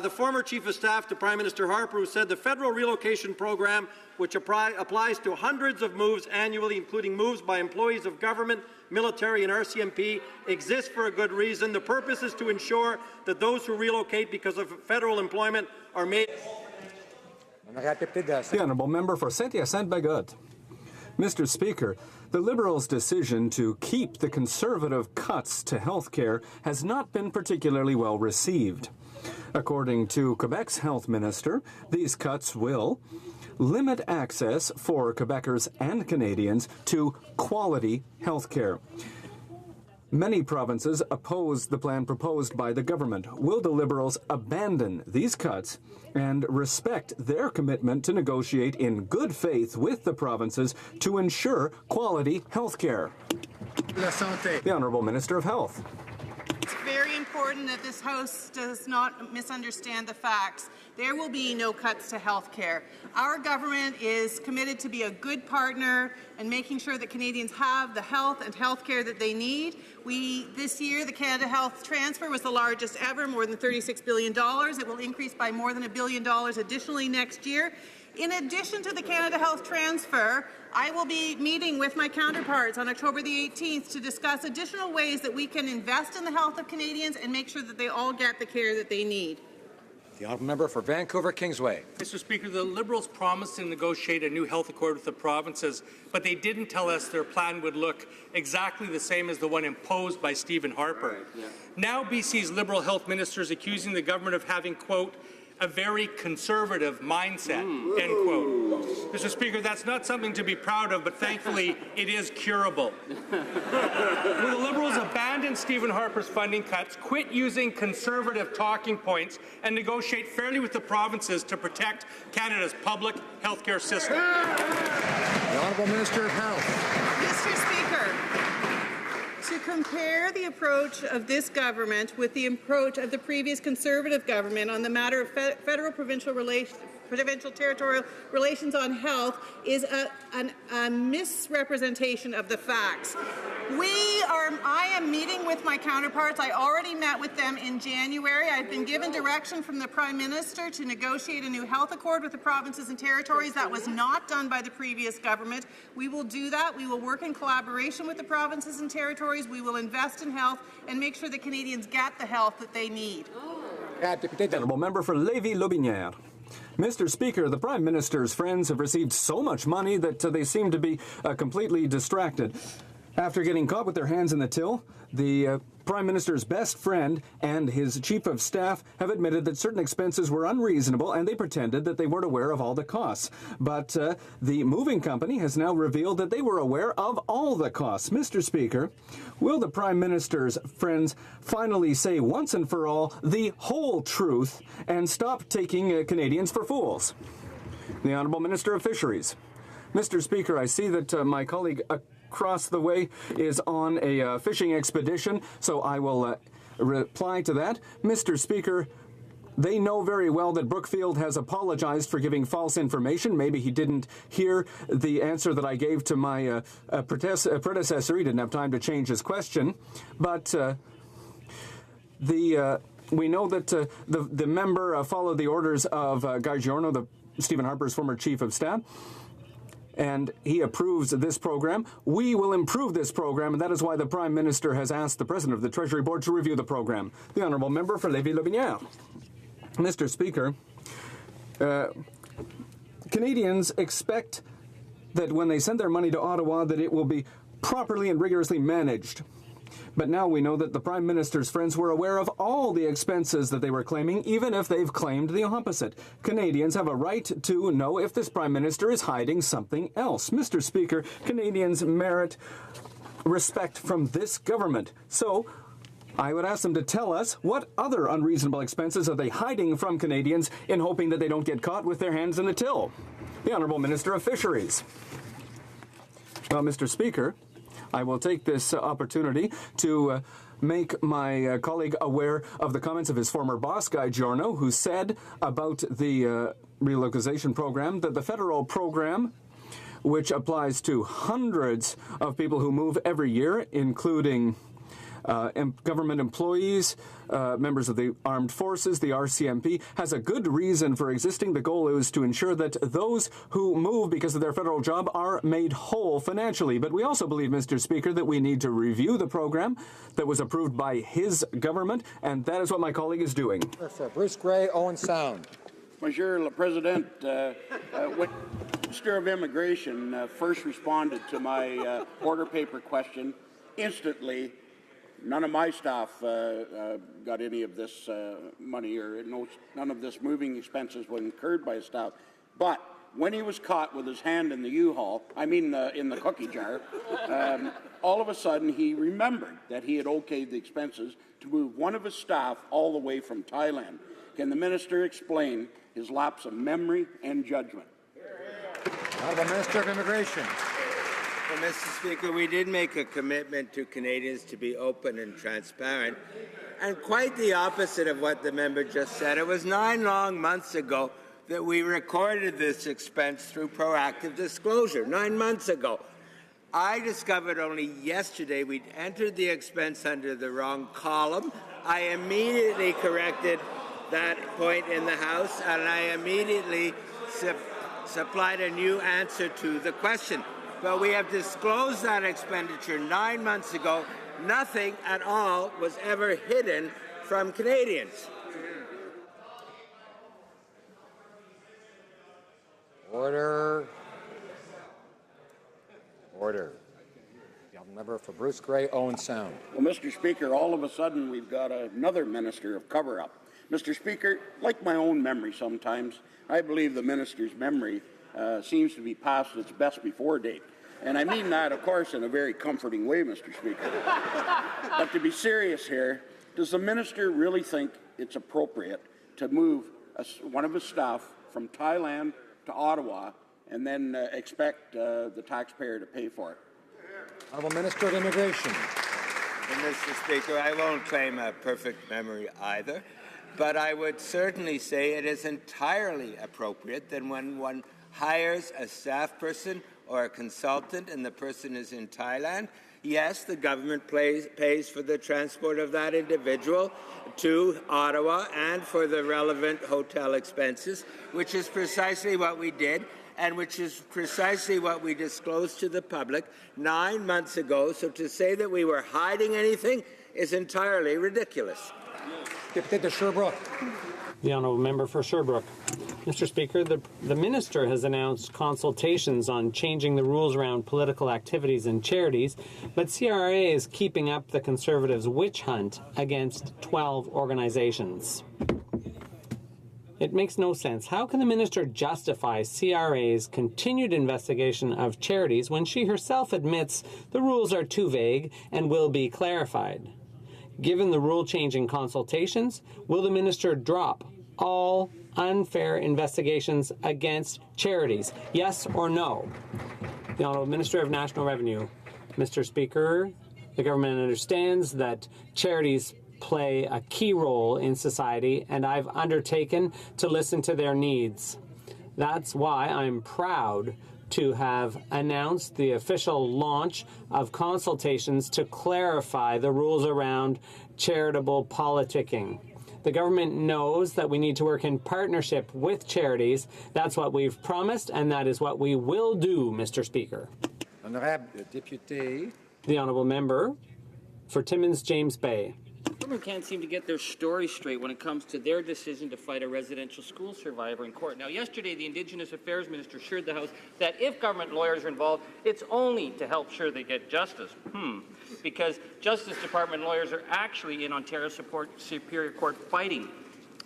the former Chief of Staff to Prime Minister Harper, who said the federal relocation program, which applies to hundreds of moves annually, including moves by employees of government, military and RCMP, exists for a good reason. The purpose is to ensure that those who relocate because of federal employment are made... The Honourable Member for Saint-Hyacinthe-Bagotte. Mr. Speaker, the Liberals' decision to keep the Conservative cuts to health care has not been particularly well received. According to Quebec's health minister, these cuts will limit access for Quebecers and Canadians to quality health care. Many provinces oppose the plan proposed by the government. Will the Liberals abandon these cuts and respect their commitment to negotiate in good faith with the provinces to ensure quality health care? The Honourable Minister of Health. It's very important that this House does not misunderstand the facts. There will be no cuts to health care. Our government is committed to be a good partner and making sure that Canadians have the health and health care that they need. This year, the Canada Health Transfer was the largest ever, more than $36 billion. It will increase by more than $1 billion additionally next year. In addition to the Canada Health Transfer, I will be meeting with my counterparts on October the 18th to discuss additional ways that we can invest in the health of Canadians and make sure that they all get the care that they need. The Honourable Member for Vancouver Kingsway. Mr. Speaker, the Liberals promised to negotiate a new health accord with the provinces, but they didn't tell us their plan would look exactly the same as the one imposed by Stephen Harper. Now BC's Liberal health minister is accusing the government of having, quote, a very conservative mindset, end quote. Mr. Speaker, that's not something to be proud of, but thankfully it is curable. Will the Liberals abandon Stephen Harper's funding cuts, quit using conservative talking points, and negotiate fairly with the provinces to protect Canada's public health care system? The Honourable Minister of Health. Mr. Speaker, to compare the approach of this government with the approach of the previous Conservative government on the matter of federal-provincial territorial relations on health is a misrepresentation of the facts. I am meeting with my counterparts. I already met with them in January. I've been given direction from the Prime Minister to negotiate a new health accord with the provinces and territories. That was not done by the previous government. We will do that. We will work in collaboration with the provinces and territories. We will invest in health and make sure that Canadians get the health that they need. The Honourable Member for Lévis-Lobinière. Mr. Speaker, the Prime Minister's friends have received so much money that they seem to be completely distracted. After getting caught with their hands in the till, the Prime Minister's best friend and his Chief of Staff have admitted that certain expenses were unreasonable and they pretended that they weren't aware of all the costs. But the moving company has now revealed that they were aware of all the costs. Mr. Speaker, will the Prime Minister's friends finally say once and for all the whole truth and stop taking Canadians for fools? The Honourable Minister of Fisheries. Mr. Speaker, I see that my colleague across the way is on a fishing expedition, so I will reply to that. Mr. Speaker, they know very well that Brookfield has apologized for giving false information. Maybe he didn't hear the answer that I gave to my predecessor. He didn't have time to change his question. But we know that the member followed the orders of Guy Giorno, Stephen Harper's former Chief of Staff, and he approves this program. We will improve this program, and that is why the Prime Minister has asked the President of the Treasury Board to review the program. The Honourable Member for Lévis-Lobinière. Mr. Speaker, Canadians expect that when they send their money to Ottawa that it will be properly and rigorously managed. But now we know that the Prime Minister's friends were aware of all the expenses that they were claiming, even if they've claimed the opposite. Canadians have a right to know if this Prime Minister is hiding something else. Mr. Speaker, Canadians merit respect from this government. So I would ask them to tell us what other unreasonable expenses are they hiding from Canadians in hoping that they don't get caught with their hands in the till. The Honourable Minister of Fisheries. Well, Mr. Speaker, I will take this opportunity to make my colleague aware of the comments of his former boss, Guy Giorno, who said about the relocalization program that the federal program, which applies to hundreds of people who move every year, including government employees, members of the armed forces, the RCMP, has a good reason for existing. The goal is to ensure that those who move because of their federal job are made whole financially. But we also believe, Mr. Speaker, that we need to review the program that was approved by his government, and that is what my colleague is doing. For Bruce Gray, Owen Sound. Monsieur le President, when the Minister of Immigration first responded to my order paper question, instantly none of my staff got any of this money, or none of this moving expenses were incurred by his staff. But when he was caught with his hand in the U-Haul, in the cookie jar, all of a sudden he remembered that he had okayed the expenses to move one of his staff all the way from Thailand. Can the minister explain his lapse of memory and judgment? Honourable Minister of Immigration. Well, Mr. Speaker, we did make a commitment to Canadians to be open and transparent, and quite the opposite of what the member just said. It was 9 long months ago that we recorded this expense through proactive disclosure. 9 months ago. I discovered only yesterday we'd entered the expense under the wrong column. I immediately corrected that point in the House, and I immediately supplied a new answer to the question. But we have disclosed that expenditure 9 months ago. Nothing at all was ever hidden from Canadians. Order. Order. The member for Bruce Gray, Owen Sound. Well, Mr. Speaker, all of a sudden we've got another minister of cover-up. Mr. Speaker, like my own memory sometimes, I believe the minister's memory seems to be past its best before date. And I mean that, of course, in a very comforting way, Mr. Speaker. But to be serious here, does the minister really think it's appropriate to move one of his staff from Thailand to Ottawa and then expect the taxpayer to pay for it? Honourable Minister of Immigration. Well, Mr. Speaker, I won't claim a perfect memory either, but I would certainly say it is entirely appropriate that when one hires a staff person or a consultant and the person is in Thailand, yes, the government pays for the transport of that individual to Ottawa and for the relevant hotel expenses, which is precisely what we did and which is precisely what we disclosed to the public 9 months ago. So to say that we were hiding anything is entirely ridiculous. Deputy Sherbrooke. The honourable member for Sherbrooke. Mr. Speaker, the minister has announced consultations on changing the rules around political activities and charities, but CRA is keeping up the Conservatives' witch hunt against 12 organizations. It makes no sense. How can the minister justify CRA's continued investigation of charities when she herself admits the rules are too vague and will be clarified? Given the rule-changing consultations, will the minister drop all unfair investigations against charities? Yes or no? The Honourable Minister of National Revenue. Mr. Speaker, the government understands that charities play a key role in society, and I've undertaken to listen to their needs. That's why I'm proud to have announced the official launch of consultations to clarify the rules around charitable politicking. The government knows that we need to work in partnership with charities. That's what we've promised, and that is what we will do, Mr. Speaker. Honorable Deputy. The Honourable Member for Timmins James Bay. government can't seem to get their story straight when it comes to their decision to fight a residential school survivor in court. Now, yesterday, the Indigenous Affairs Minister assured the House that if government lawyers are involved, it's only to help sure they get justice. Because Justice Department lawyers are actually in Ontario Superior Court fighting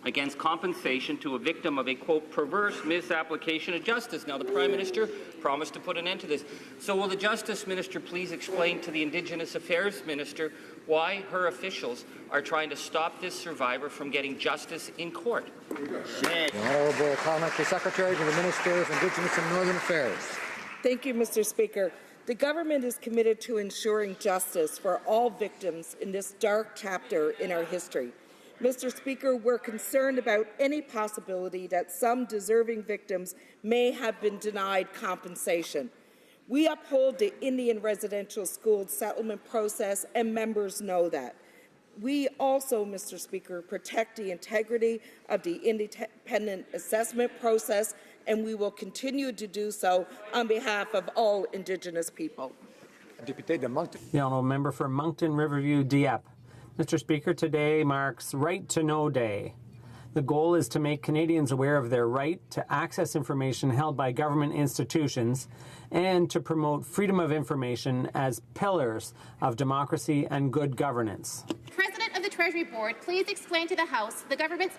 against compensation to a victim of a, quote, perverse misapplication of justice. Now, the Prime Minister promised to put an end to this. So will the Justice Minister please explain to the Indigenous Affairs Minister why her officials are trying to stop this survivor from getting justice in court? The Honourable Parliamentary Secretary to the Minister of Indigenous and Northern Affairs. Thank you, Mr. Speaker. The government is committed to ensuring justice for all victims in this dark chapter in our history. Mr. Speaker, we're concerned about any possibility that some deserving victims may have been denied compensation. We uphold the Indian residential school settlement process, and members know that. We also, Mr. Speaker, protect the integrity of the independent assessment process, and we will continue to do so on behalf of all Indigenous people. The Honourable Member for Moncton Riverview Dieppe. Mr. Speaker, today marks Right to Know Day. The goal is to make Canadians aware of their right to access information held by government institutions and to promote freedom of information as pillars of democracy and good governance. President of the Treasury Board, please explain to the House the government's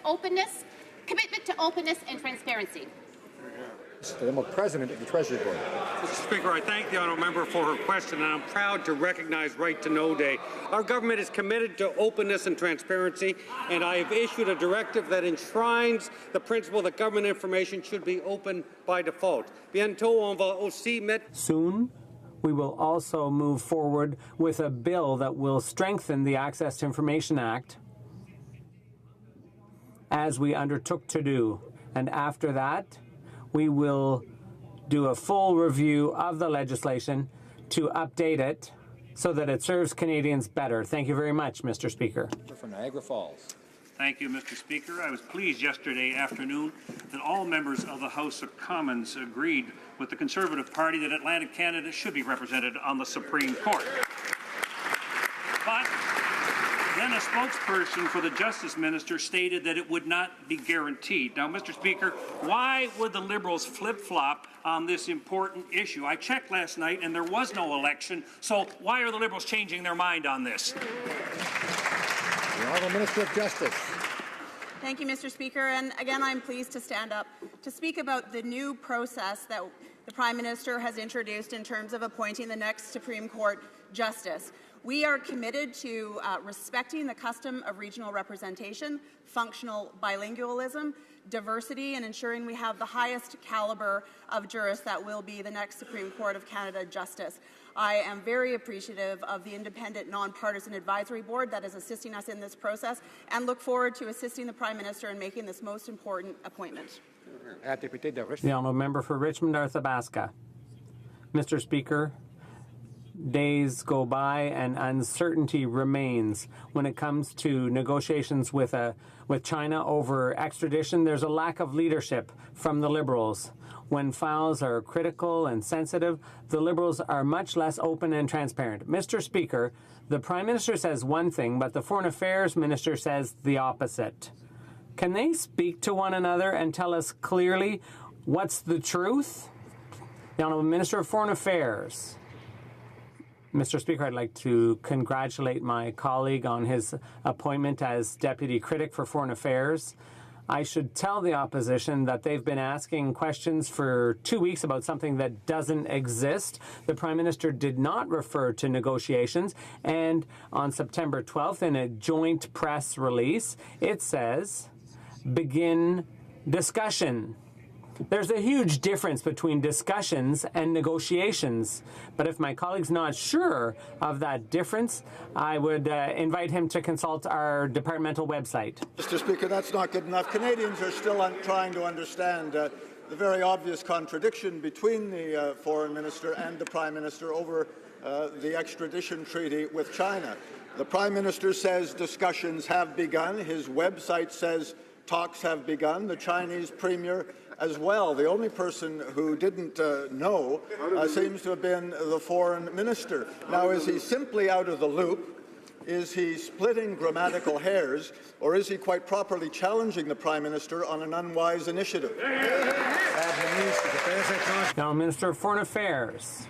commitment to openness and transparency. The President of the Treasury Board. Mr. Speaker, I thank the honourable member for her question, and I'm proud to recognize Right to Know Day. Our government is committed to openness and transparency, and I have issued a directive that enshrines the principle that government information should be open by default. Bientôt, on va aussi mettre... Soon, we will also move forward with a bill that will strengthen the Access to Information Act, as we undertook to do. And after that, we will do a full review of the legislation to update it so that it serves Canadians better. Thank you very much, Mr. Speaker. For Niagara Falls. Thank you, Mr. Speaker. I was pleased yesterday afternoon that all members of the House of Commons agreed with the Conservative Party that Atlantic Canada should be represented on the Supreme Court. But then a spokesperson for the Justice Minister stated that it would not be guaranteed. Now, Mr. Speaker, why would the Liberals flip-flop on this important issue? I checked last night and there was no election, so why are the Liberals changing their mind on this? The Honourable Minister of Justice. Thank you, Mr. Speaker. And again, I'm pleased to stand up to speak about the new process that the Prime Minister has introduced in terms of appointing the next Supreme Court Justice. We are committed to respecting the custom of regional representation, functional bilingualism, diversity, and ensuring we have the highest caliber of jurists that will be the next Supreme Court of Canada Justice. I am very appreciative of the independent, nonpartisan advisory board that is assisting us in this process and look forward to assisting the Prime Minister in making this most important appointment. The Honourable Member for Richmond-Arthabaska. Mr. Speaker, days go by and uncertainty remains when it comes to negotiations with China over extradition. There's a lack of leadership from the Liberals. When files are critical and sensitive, the Liberals are much less open and transparent. Mr. Speaker, the Prime Minister says one thing, but the Foreign Affairs Minister says the opposite. Can they speak to one another and tell us clearly what's the truth? The Honourable Minister of Foreign Affairs. Mr. Speaker, I'd like to congratulate my colleague on his appointment as Deputy Critic for Foreign Affairs. I should tell the opposition that they've been asking questions for 2 weeks about something that doesn't exist. The Prime Minister did not refer to negotiations, and on September 12th, in a joint press release, it says, begin discussion. There's a huge difference between discussions and negotiations. But if my colleague's not sure of that difference, I would invite him to consult our departmental website. Mr. Speaker, that's not good enough. Canadians are still trying to understand the very obvious contradiction between the Foreign Minister and the Prime Minister over the extradition treaty with China. The Prime Minister says discussions have begun. His website says talks have begun. The Chinese Premier as well. The only person who didn't know seems to have been the Foreign Minister. Now, is he simply out of the loop? Is he splitting grammatical hairs, or is he quite properly challenging the Prime Minister on an unwise initiative? Now, Minister of Foreign Affairs.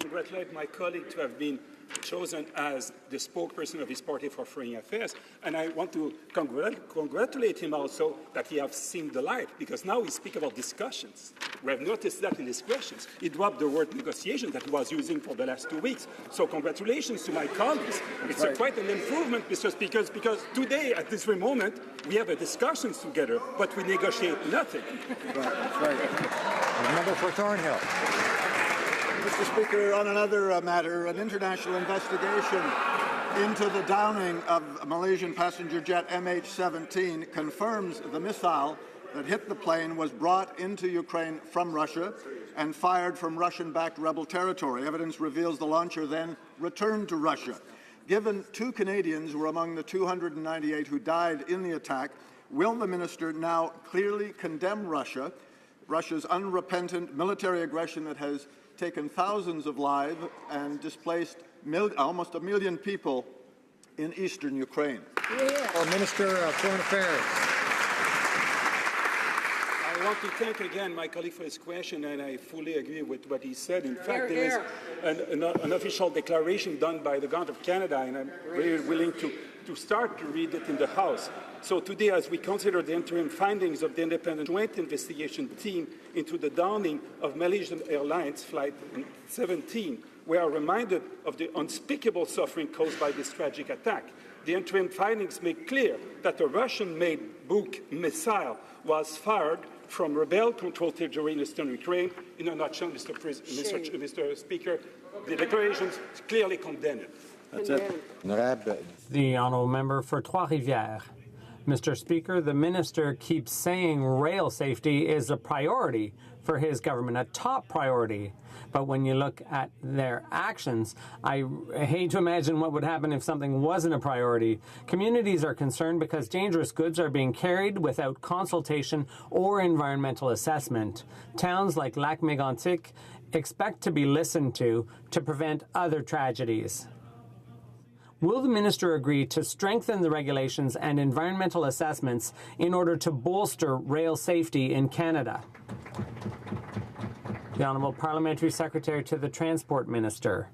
Congratulate my colleague to have been chosen as the spokesperson of his party for foreign affairs, and I want to congratulate him also that he has seen the light, because now we speak about discussions. We have noticed that in his questions. He dropped the word negotiations that he was using for the last 2 weeks. So congratulations to my colleagues. It's quite an improvement, Mr. Speaker, because today, at this very moment, we have a discussions together, but we negotiate nothing. The member for Thornhill. Mr. Speaker, on another matter, an international investigation into the downing of a Malaysian passenger jet MH17 confirms the missile that hit the plane was brought into Ukraine from Russia and fired from Russian-backed rebel territory. Evidence reveals the launcher then returned to Russia. Given 2 Canadians were among the 298 who died in the attack, will the minister now clearly condemn Russia's unrepentant military aggression that has taken thousands of lives and displaced almost 1 million people in eastern Ukraine? Minister of Foreign Affairs. I want to thank again my colleague for his question, and I fully agree with what he said. In fact, there is an official declaration done by the government of Canada, and I'm very willing to start to read it in the House. So today, as we consider the interim findings of the independent joint investigation team into the downing of Malaysian Airlines Flight 17, we are reminded of the unspeakable suffering caused by this tragic attack. The interim findings make clear that a Russian-made Buk missile was fired from rebel-controlled territory in eastern Ukraine. In a nutshell, Mr. Speaker, the declarations clearly condemn it. That's it. The honourable member for Trois-Rivières. Mr. Speaker, the minister keeps saying rail safety is a priority for his government, a top priority. But when you look at their actions, I hate to imagine what would happen if something wasn't a priority. Communities are concerned because dangerous goods are being carried without consultation or environmental assessment. Towns like Lac-Mégantic expect to be listened to prevent other tragedies. Will the minister agree to strengthen the regulations and environmental assessments in order to bolster rail safety in Canada? The Honourable Parliamentary Secretary to the Transport Minister.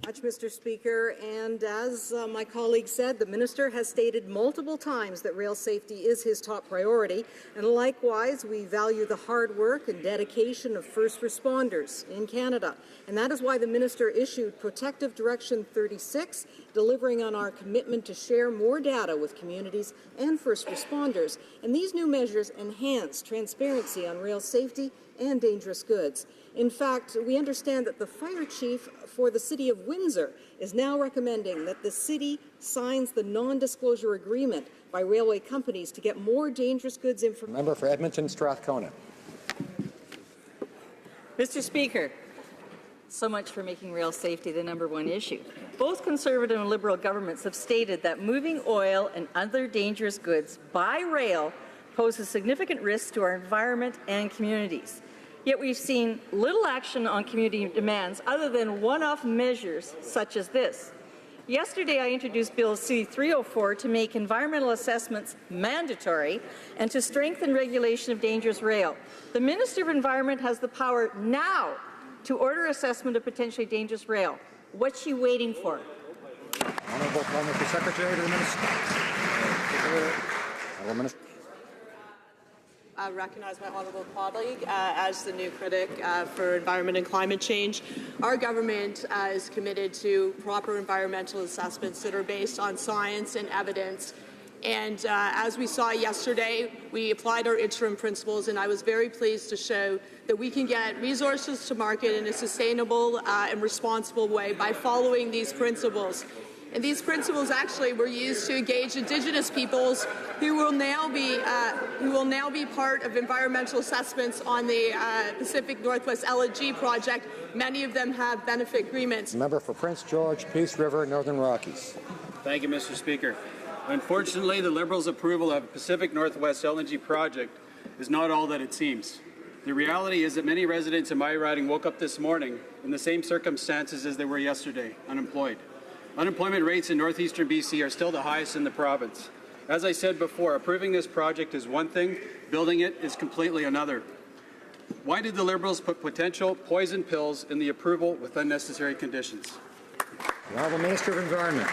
Much, Mr. Speaker, and as my colleague said, the minister has stated multiple times that rail safety is his top priority, and likewise we value the hard work and dedication of first responders in Canada, and that is why the minister issued Protective Direction 36, delivering on our commitment to share more data with communities and first responders, and these new measures enhance transparency on rail safety and dangerous goods. In fact, we understand that the fire chief for the City of Windsor is now recommending that the city signs the non-disclosure agreement by railway companies to get more dangerous goods information. Member for Edmonton Strathcona. Mr. Speaker, so much for making rail safety the #1 issue. Both Conservative and Liberal governments have stated that moving oil and other dangerous goods by rail poses significant risks to our environment and communities. Yet we've seen little action on community demands other than one-off measures such as this. Yesterday, I introduced Bill C-304 to make environmental assessments mandatory and to strengthen regulation of dangerous rail. The Minister of Environment has the power now to order assessment of potentially dangerous rail. What's she waiting for? Honourable Parliamentary Secretary to the Minister. Honourable Minister. I recognize my honourable colleague as the new critic for environment and climate change. Our government is committed to proper environmental assessments that are based on science and evidence. And as we saw yesterday, we applied our interim principles, and I was very pleased to show that we can get resources to market in a sustainable and responsible way by following these principles. And these principles actually were used to engage Indigenous peoples who will now be part of environmental assessments on the Pacific Northwest LNG project. Many of them have benefit agreements. Member for Prince George, Peace River, Northern Rockies. Thank you, Mr. Speaker. Unfortunately, the Liberals' approval of Pacific Northwest LNG project is not all that it seems. The reality is that many residents in my riding woke up this morning in the same circumstances as they were yesterday, unemployed. Unemployment rates in northeastern BC are still the highest in the province. As I said before, approving this project is one thing, building it is completely another. Why did the Liberals put potential poison pills in the approval with unnecessary conditions? The Honourable Minister of Environment.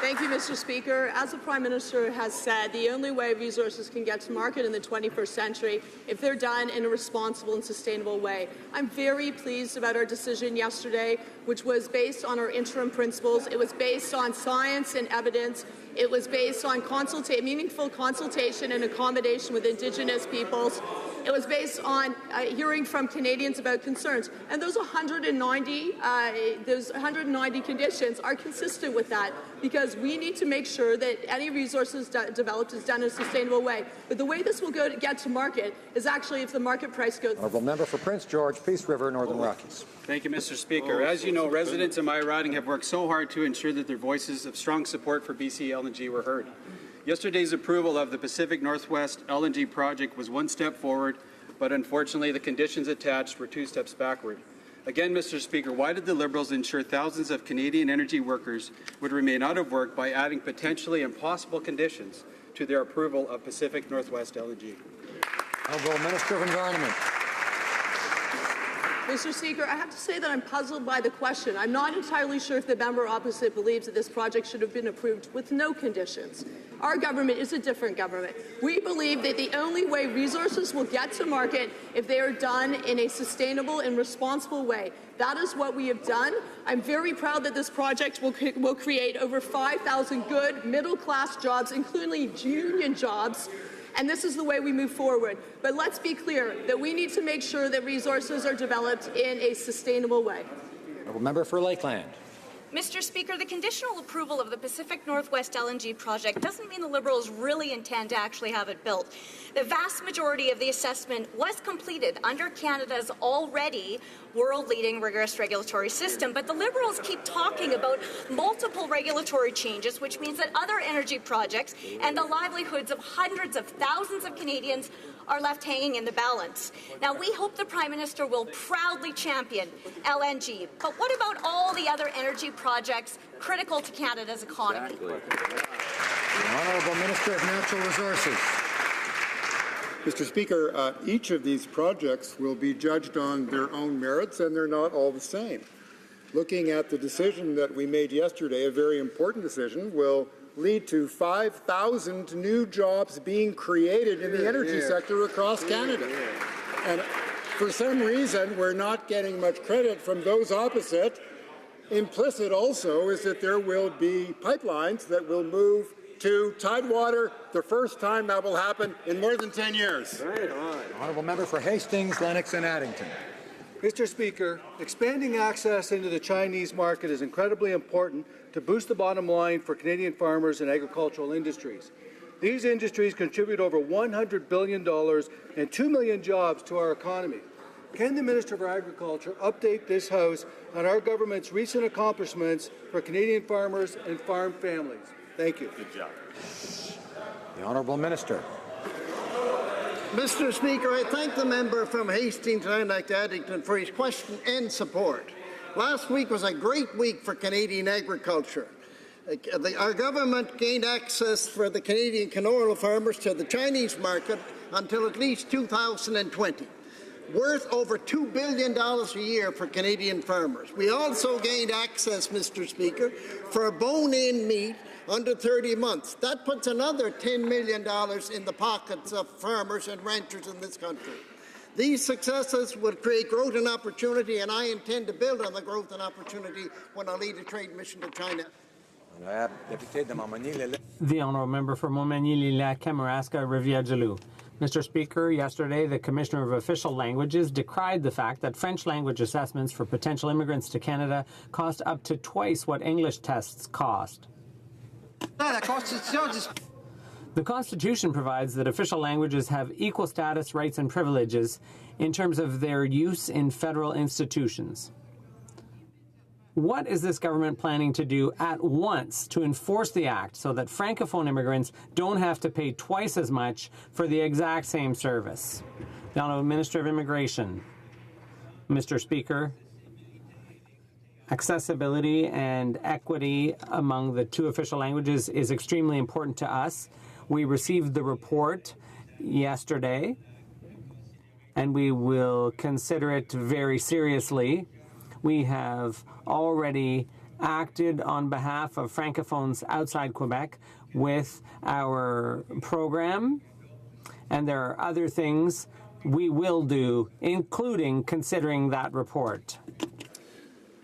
Thank you, Mr. Speaker. As the Prime Minister has said, the only way resources can get to market in the 21st century if they're done in a responsible and sustainable way. I'm very pleased about our decision yesterday, which was based on our interim principles. It was based on science and evidence. It was based on meaningful consultation and accommodation with Indigenous peoples. It was based on hearing from Canadians about concerns. And those 190 conditions are consistent with that, because we need to make sure that any resources developed is done in a sustainable way. But the way this will get to market is actually if the market price goes. Honourable Member for Prince George, Peace River, Northern Rockies. Thank you, Mr. Speaker. As you know, residents in my riding have worked so hard to ensure that their voices of strong support for BC LNG were heard. Yesterday's approval of the Pacific Northwest LNG project was one step forward, but unfortunately the conditions attached were two steps backward. Again, Mr. Speaker, why did the Liberals ensure thousands of Canadian energy workers would remain out of work by adding potentially impossible conditions to their approval of Pacific Northwest LNG? Honourable Minister of Environment. Mr. Speaker, I have to say that I'm puzzled by the question. I'm not entirely sure if the member opposite believes that this project should have been approved with no conditions. Our government is a different government. We believe that the only way resources will get to market if they are done in a sustainable and responsible way. That is what we have done. I'm very proud that this project will create over 5,000 good middle-class jobs, including union jobs. And this is the way we move forward. But let's be clear that we need to make sure that resources are developed in a sustainable way. Honourable Member for Lakeland. Mr. Speaker, the conditional approval of the Pacific Northwest LNG project doesn't mean the Liberals really intend to actually have it built. The vast majority of the assessment was completed under Canada's already world-leading rigorous regulatory system, but the Liberals keep talking about multiple regulatory changes, which means that other energy projects and the livelihoods of hundreds of thousands of Canadians are left hanging in the balance. Now, we hope the Prime Minister will proudly champion LNG, but what about all the other energy projects critical to Canada's economy? The Honourable Minister of Natural Resources. Mr. Speaker, each of these projects will be judged on their own merits, and they're not all the same. Looking at the decision that we made yesterday, a very important decision, will lead to 5,000 new jobs being created in the energy sector across Canada. And for some reason, we're not getting much credit from those opposite. Implicit also is that there will be pipelines that will move to Tidewater, the first time that will happen in more than 10 years. Right on. Honourable Member for Hastings, Lennox and Addington. Mr. Speaker, expanding access into the Chinese market is incredibly important to boost the bottom line for Canadian farmers and agricultural industries. These industries contribute over $100 billion and 2 million jobs to our economy. Can the Minister for Agriculture update this House on our government's recent accomplishments for Canadian farmers and farm families? Thank you. Good job. The Honourable Minister. Mr. Speaker, I thank the member from Hastings and Addington for his question and support. Last week was a great week for Canadian agriculture. Our government gained access for the Canadian canola farmers to the Chinese market until at least 2020, worth over $2 billion a year for Canadian farmers. We also gained access, Mr. Speaker, for bone-in meat under 30 months. That puts another $10 million in the pockets of farmers and ranchers in this country. These successes will create growth and opportunity, and I intend to build on the growth and opportunity when I lead a trade mission to China. The Honourable Member for Montmagny-Lilac, Kamouraska, Rivière-du-Loup. Mr. Speaker, yesterday the Commissioner of Official Languages decried the fact that French language assessments for potential immigrants to Canada cost up to twice what English tests cost. The Constitution provides that official languages have equal status, rights and privileges in terms of their use in federal institutions. What is this government planning to do at once to enforce the act so that Francophone immigrants don't have to pay twice as much for the exact same service? The Honourable Minister of Immigration. Mr. Speaker, accessibility and equity among the two official languages is extremely important to us. We received the report yesterday, and we will consider it very seriously. We have already acted on behalf of Francophones outside Quebec with our program, and there are other things we will do, including considering that report.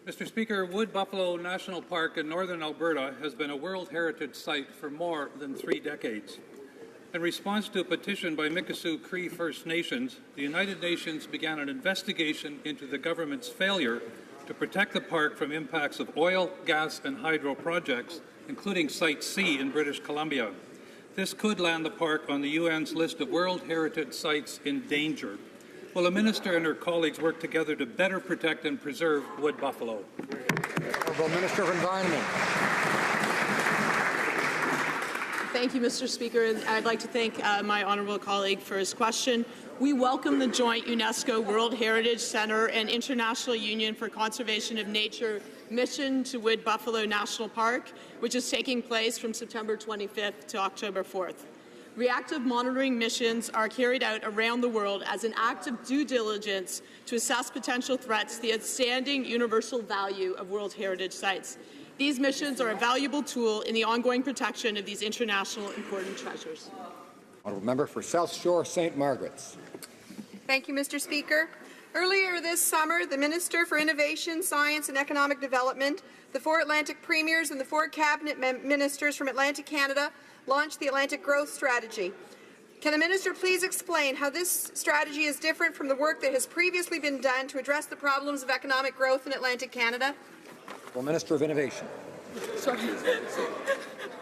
Mr. Speaker, Wood Buffalo National Park in northern Alberta has been a World Heritage Site for more than 3 decades. In response to a petition by Mikisew Cree First Nations, the United Nations began an investigation into the government's failure to protect the park from impacts of oil, gas, and hydro projects, including Site C in British Columbia. This could land the park on the UN's list of World Heritage Sites in danger. Will the Minister and her colleagues work together to better protect and preserve Wood Buffalo? Honourable Minister of Environment. Thank you, Mr. Speaker. And I'd like to thank my honourable colleague for his question. We welcome the joint UNESCO World Heritage Centre and International Union for Conservation of Nature mission to Wood Buffalo National Park, which is taking place from September 25th to October 4th. Reactive monitoring missions are carried out around the world as an act of due diligence to assess potential threats to the outstanding universal value of World Heritage Sites. These missions are a valuable tool in the ongoing protection of these international important treasures. Honourable Member for South Shore St. Margaret's. Thank you, Mr. Speaker. Earlier this summer, the Minister for Innovation, Science and Economic Development, the 4 Atlantic Premiers and the 4 Cabinet Ministers from Atlantic Canada launched the Atlantic Growth Strategy. Can the Minister please explain how this strategy is different from the work that has previously been done to address the problems of economic growth in Atlantic Canada? Well, Minister of Innovation.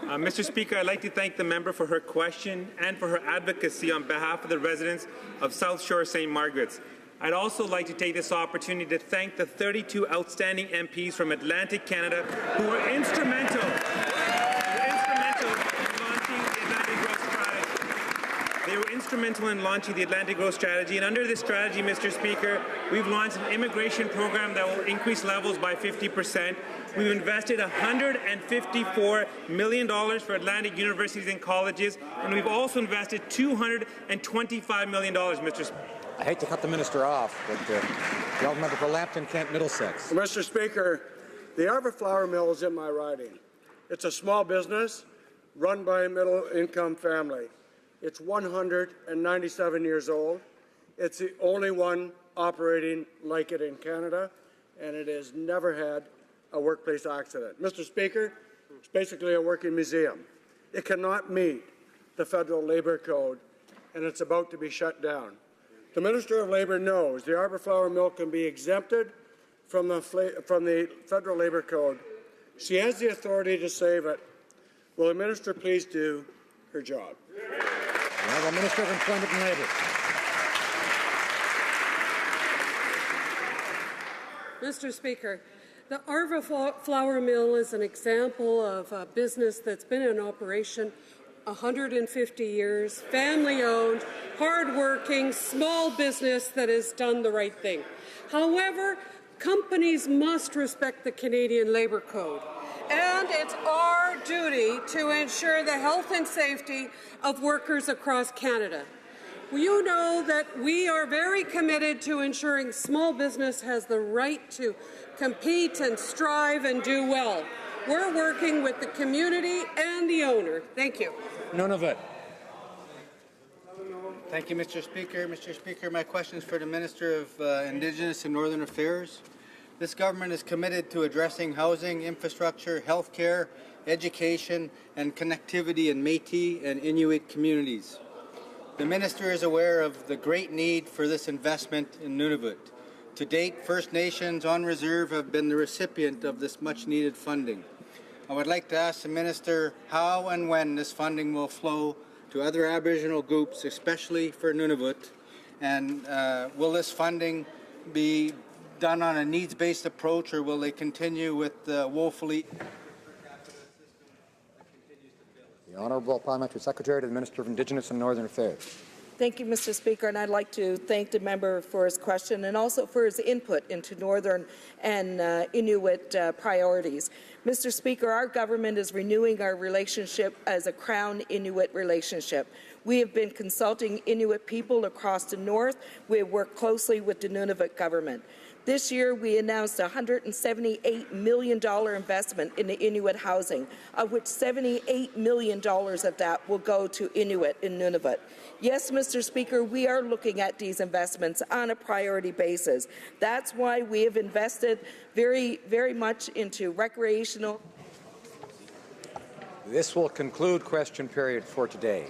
Mr. Speaker, I'd like to thank the member for her question and for her advocacy on behalf of the residents of South Shore St. Margaret's. I'd also like to take this opportunity to thank the 32 outstanding MPs from Atlantic Canada who were instrumental in launching the Atlantic Growth Strategy. They were instrumental in launching the Atlantic Growth Strategy, and under this strategy, Mr. Speaker, we've launched an immigration program that will increase levels by 50%. We've invested $154 million for Atlantic universities and colleges, and we've also invested $225 million, Mr. Speaker. I hate to cut the minister off, but the honourable member for Lambton Kent Middlesex. Mr. Speaker, the Arbor Flour Mill is in my riding. It's a small business run by a middle-income family. It's 197 years old. It's the only one operating like it in Canada, and it has never had a workplace accident. Mr. Speaker, it's basically a working museum. It cannot meet the federal labour code, and it's about to be shut down. The Minister of Labour knows the Arbor Flour Mill can be exempted from the federal labour code. She has the authority to save it. Will the minister please do her job? The Honourable Minister of Employment and Labour. Mr. Speaker, the Arbor Flour Mill is an example of a business that's been in operation 150 years, family-owned, hard-working, small business that has done the right thing. However, companies must respect the Canadian Labour Code, and it's our duty to ensure the health and safety of workers across Canada. You know that we are very committed to ensuring small business has the right to compete and strive and do well. We're working with the community and the owner. Thank you. Nunavut. Thank you, Mr. Speaker. Mr. Speaker, my question is for the Minister of Indigenous and Northern Affairs. This government is committed to addressing housing, infrastructure, health care, education, and connectivity in Métis and Inuit communities. The Minister is aware of the great need for this investment in Nunavut. To date, First Nations on reserve have been the recipient of this much-needed funding. I would like to ask the Minister how and when this funding will flow to other Aboriginal groups, especially for Nunavut, and will this funding be done on a needs-based approach, or will they continue with the woefully... The Honourable Parliamentary Secretary to the Minister of Indigenous and Northern Affairs. Thank you, Mr. Speaker, and I'd like to thank the member for his question and also for his input into Northern and Inuit priorities. Mr. Speaker, our government is renewing our relationship as a Crown Inuit relationship. We have been consulting Inuit people across the North. We have worked closely with the Nunavut government. This year, we announced a $178 million investment in the Inuit housing, of which $78 million of that will go to Inuit in Nunavut. Yes, Mr. Speaker, we are looking at these investments on a priority basis. That's why we have invested very, very much into recreational. This will conclude question period for today.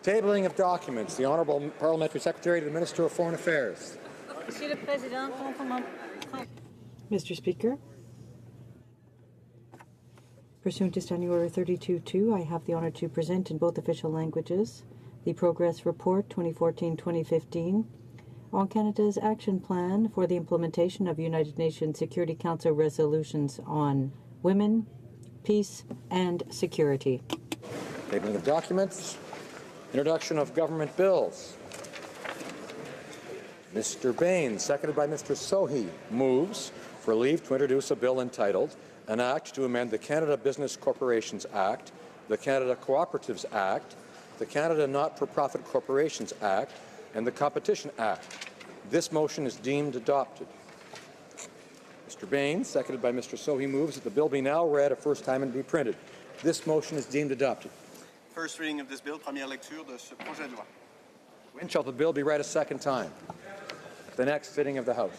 Tabling of documents. The Honourable Parliamentary Secretary to the Minister of Foreign Affairs. Mr. Speaker, pursuant to Standing Order 32.2, I have the honour to present in both official languages the Progress Report 2014-2015 on Canada's action plan for the implementation of United Nations Security Council resolutions on women, peace, and security. Tabling of documents. Introduction of government bills. Mr. Baines, seconded by Mr. Sohi, moves for leave to introduce a bill entitled An Act to Amend the Canada Business Corporations Act, the Canada Cooperatives Act, the Canada Not-for-Profit Corporations Act, and the Competition Act. This motion is deemed adopted. Mr. Baines, seconded by Mr. Sohi, moves that the bill be now read a first time and be printed. This motion is deemed adopted. First reading of this bill, première lecture de ce projet de loi. When shall the bill be read a second time? At the next sitting of the House.